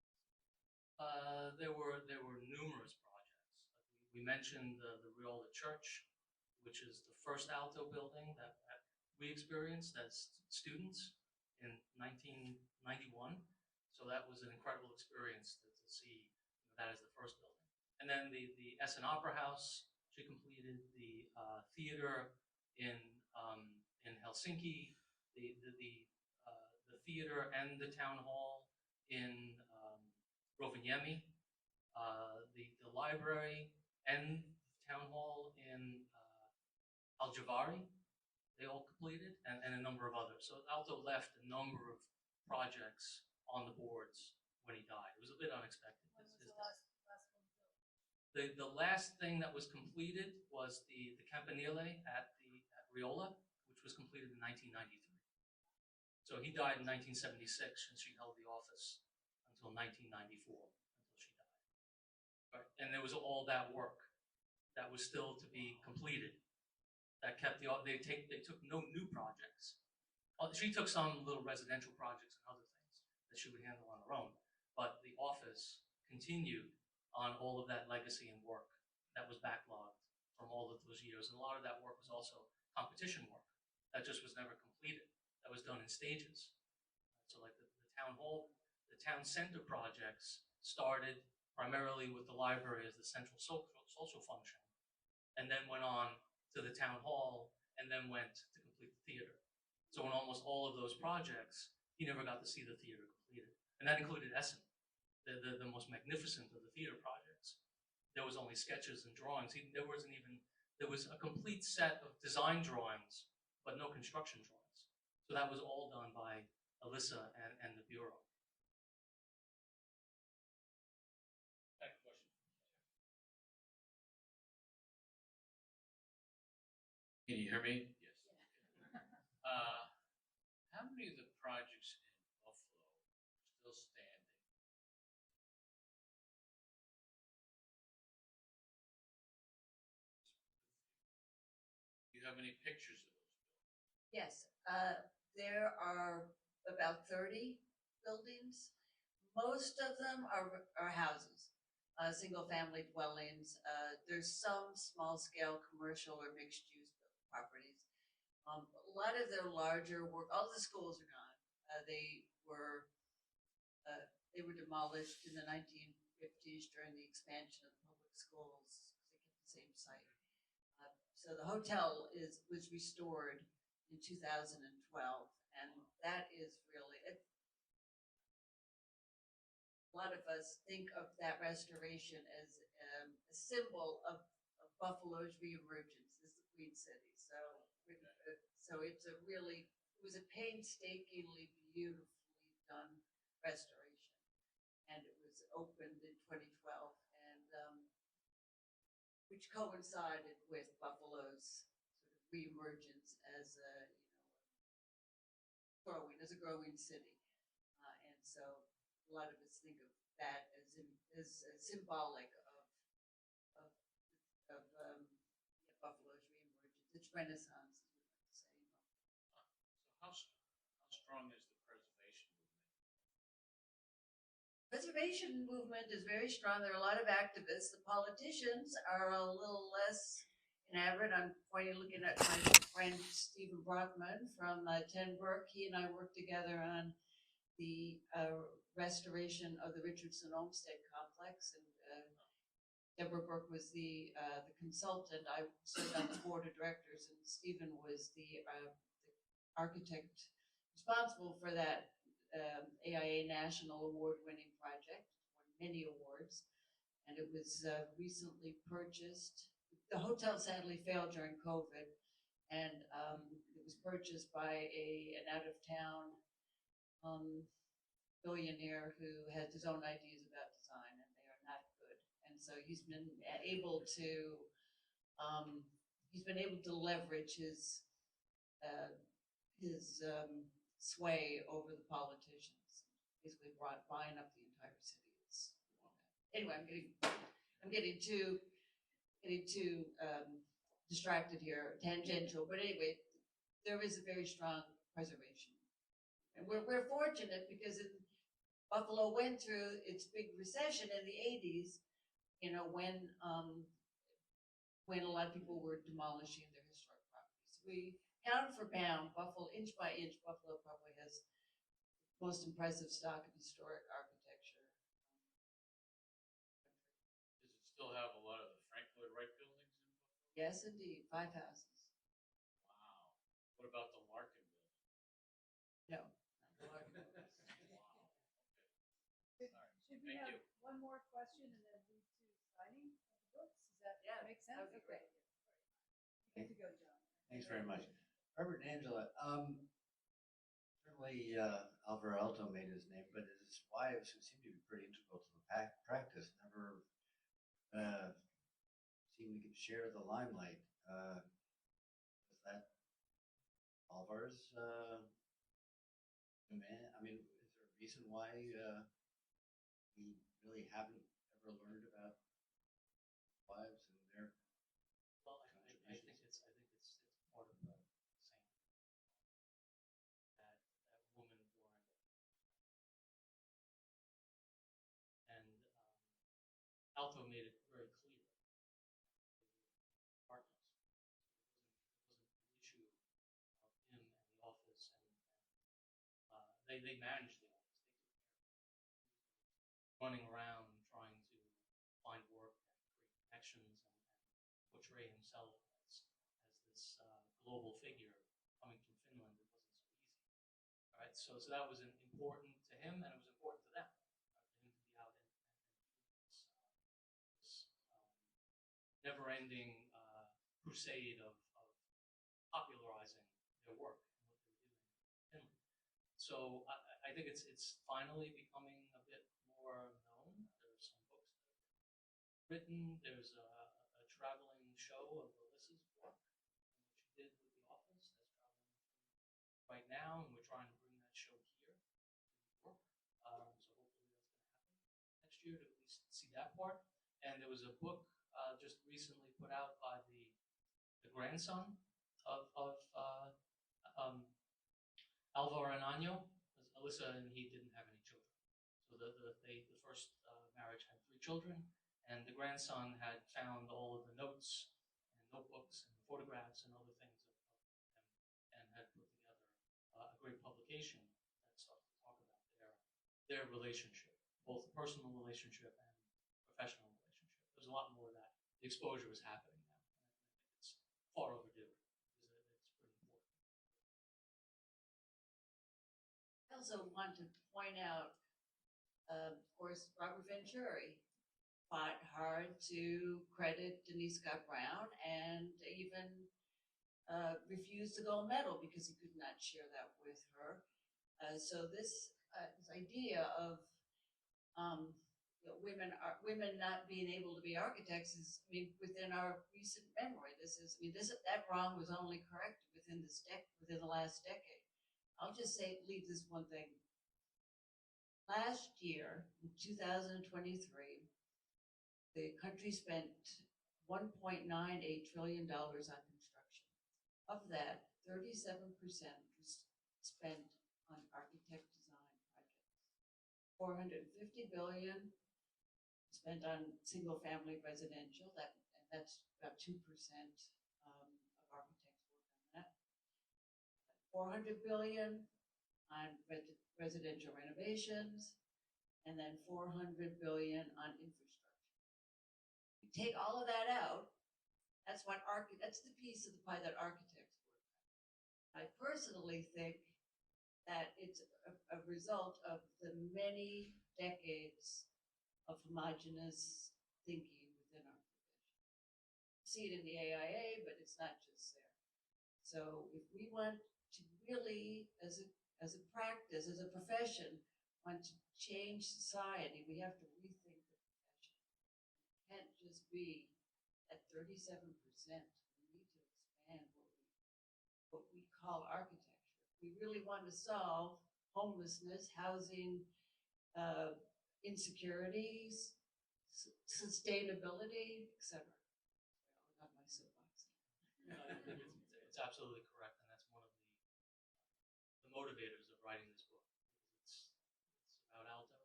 There were numerous projects. We mentioned the Riola Church, which is the first Alto building that we experienced as students in 1991. So that was an incredible experience to see that as the first building. And then the Essen Opera House, she completed the theater in Helsinki, the theater and the town hall in Rovaniemi, the library and the town hall in Aljavari, they all completed, and a number of others. So Alto left a number of projects on the boards when he died. It was a bit unexpected. When was the last one built? The last thing that was completed was the Campanile at Riola, which was completed in 1993. So he died in 1976, and she held the office until 1994, until she died. Right. And there was all that work that was still to be completed. That kept they took no new projects. She took some little residential projects and other things that she would handle on her own, but the office continued on all of that legacy and work that was backlogged from all of those years. And a lot of that work was also competition work that just was never completed. That was done in stages. So like the town hall, the town center projects started primarily with the library as the central social function, and then went on to the town hall, and then went to complete the theater. So in almost all of those projects, he never got to see the theater completed. And that included Essen, the most magnificent of the theater projects. There was only sketches and drawings. There was a complete set of design drawings, but no construction drawings. So that was all done by Alyssa and the Bureau. Can you hear me? Yes. How many of the projects in Buffalo are still standing? Do you have any pictures of those buildings? Yes, there are about 30 buildings. Most of them are houses, single-family dwellings. There's some small-scale commercial or mixed-use properties. A lot of their larger work, all the schools are gone. They were demolished in the 1950s during the expansion of the public schools. They kept the same site. So the hotel was restored in 2012, and that is really it. A lot of us think of that restoration as a symbol of Buffalo's reemergence as the Queen City. So it was a painstakingly beautifully done restoration, and it was opened in 2012, and which coincided with Buffalo's sort of reemergence as a growing city, and so a lot of us think of that as symbolic of Buffalo's reemergence, its renaissance, as we like to say. So how strong is the preservation movement? conservation movement is very strong. There are a lot of activists. The politicians are a little less enamored. I'm looking at my friend Stephen Brockman from 10 Burke. He and I worked together on the restoration of the Richardson Olmsted complex, and Deborah Burke was the consultant. I served on the board of directors, and Stephen was the architect responsible for that AIA National Award-winning project. Won many awards, and it was recently purchased. The hotel sadly failed during COVID, and it was purchased by an out-of-town billionaire who has his own ideas about design, and they are not good. And so he's been able to leverage his sway over the politicians, basically buying up the entire city. Anyway, I'm getting too distracted here, tangential. But anyway, there is a very strong preservation, and we're fortunate because Buffalo went through its big recession in the '80s. You know, when a lot of people were demolishing their historic properties. We pound for pound, Buffalo, inch by inch, Buffalo probably has the most impressive stock of historic architecture. Does it still have a lot of the Frank Lloyd Wright buildings in Buffalo? Yes, indeed, 5 houses. Wow. What about the Larkin building? No. Wow. Okay. All right. Should we Thank have you. one more question and then move to signing of the books? Does that Yeah, make sense? that would be Okay. great. Good to go, John. Thanks very much. Robert and Angela, certainly Alvar Aalto made his name, but his wives, who seem to be pretty integral to the practice, never seem to share the limelight. Was that Alvar's demand? I mean, is there a reason why we really haven't ever learned about wives and their Well, I think it's part of the same that woman born, and Alto made it very clear partners. It wasn't an issue of him and the office, and they managed the office. They took care of it. Running around trying to find work and create connections and portray himself as this global figure coming from Finland. It wasn't so easy. All right, so that was important to him, and it was important to them, for him to be out and doing this never-ending crusade of popularizing their work and what they were doing in Finland. So I think it's finally becoming a bit more known. There's some books that have been written. There's a traveling show of Alyssa's work and what she did with the office that's traveling right now, and we're trying to bring that show here to New York. So hopefully that's going to happen next year to at least see that part. And there was a book just recently put out by the grandson of Alvar and Año, because Alyssa and he didn't have any children. So the first marriage had 3 children, and the grandson had found all of the notes and notebooks and photographs and other things of them, and had put together a great publication that starts to talk about their relationship, both personal relationship and professional relationship. There's a lot more of that. The exposure is happening now, and I think it's far overdue because it's pretty important. I also want to point out, of course, Robert Venturi fought hard to credit Denise Scott Brown and even refused the gold medal because he could not share that with her. So this idea of women not being able to be architects is, I mean, within our recent memory. That wrong was only corrected within the last decade. I'll just leave this one thing. Last year, in 2023, the country spent $1.98 trillion on construction. Of that, 37% was spent on architect design projects. 450 billion spent on single-family residential, and that's about 2% of architects work on that. 400 billion on residential renovations, and then 400 billion on infrastructure. You take all of that out, that's the piece of the pie that architects work on. I personally think that it's a result of the many decades of homogenous thinking within our profession. See it in the AIA, but it's not just there. So if we want to really, as a practice, as a profession, want to change society, we have to rethink the profession. It can't just be at 37%. We need to expand what we call architecture. If we really want to solve homelessness, housing, insecurities, sustainability, etc. I got my soapbox. It's absolutely correct, and that's one of the motivators of writing this book. It's about Aldo.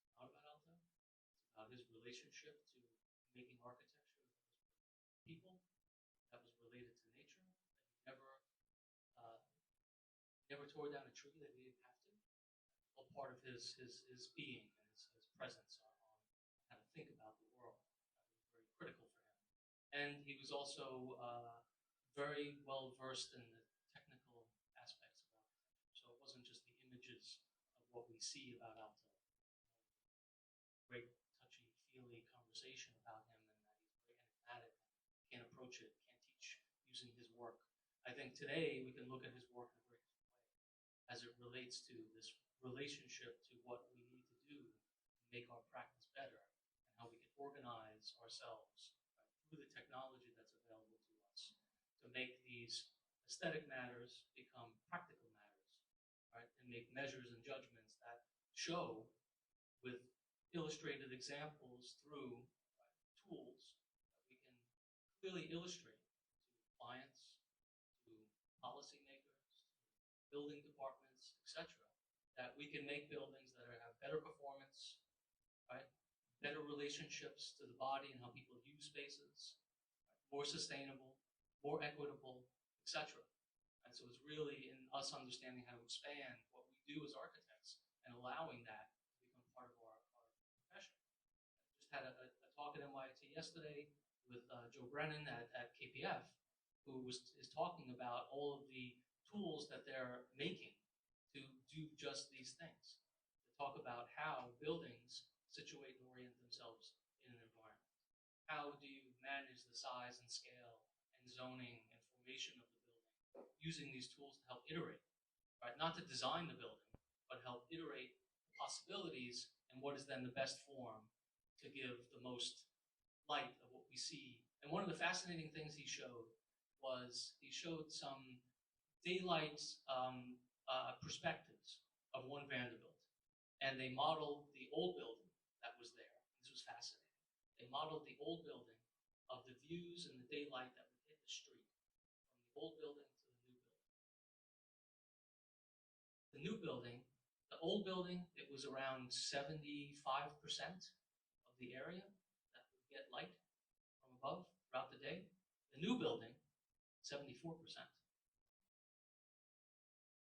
It's not about Aldo. It's about his relationship to making architecture that was people, that was related to nature, that he never tore down a tree that he didn't have to. All part of his being and his presence on how to think about the world. That was very critical for him. And he was also very well versed in the technical aspects of architecture. So it wasn't just the images of what we see about Alto. Great touchy-feely conversation about him, and that he's very enigmatic. Can't approach it, can't teach using his work. I think today we can look at his work in a very different way as it relates to this relationship to what we need to do to make our practice better, and how we can organize ourselves through the technology that's available to us to make these aesthetic matters become practical matters, right? And make measures and judgments that show with illustrated examples through tools that we can clearly illustrate to clients, to policymakers, to building departments, etc., that we can make buildings that have better performance, right? Better relationships to the body and how people use spaces, right? More sustainable, more equitable, etc. And so it's really in us understanding how to expand what we do as architects and allowing that to become part of our profession. I just had a talk at MIT yesterday with Joe Brennan at KPF, who is talking about all of the tools that they're making to do just these things, to talk about how buildings situate and orient themselves in an environment. How do you manage the size and scale and zoning and formation of the building using these tools to help iterate, right? Not to design the building, but help iterate the possibilities and what is then the best form to give the most light of what we see. And one of the fascinating things he showed was he showed some daylight perspectives of one Vanderbilt. And they modeled the old building that was there. This was fascinating. They modeled the old building of the views and the daylight that would hit the street from the old building to the new building. The new building, the old building, it was around 75% of the area that would get light from above throughout the day. The new building, 74%.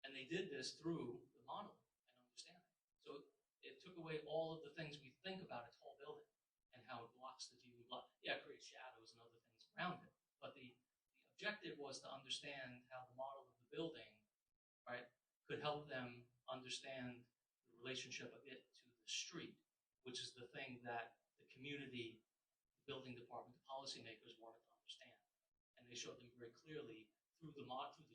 And they did this through the modeling and understanding. So it took away all of the things we think about a tall building and how it blocks the view. Yeah, it creates shadows and other things around it. But the objective was to understand how the model of the building, right, could help them understand the relationship of it to the street, which is the thing that the community, the building department, the policymakers wanted to understand. And they showed them very clearly through the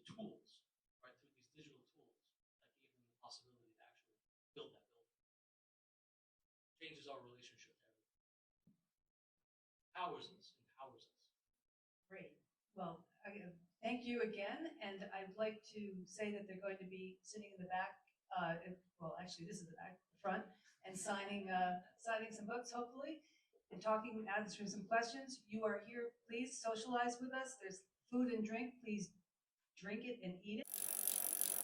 tools, right, through these digital tools that gave them the possibility to actually build that building. Changes our relationship to everything. Empowers us. Great. Well, thank you again, and I'd like to say that they're going to be sitting in the back, well, actually, this is the back, the front, and signing some books, hopefully, and answering some questions. You are here, please socialize with us. There's food and drink. Please drink it and eat it.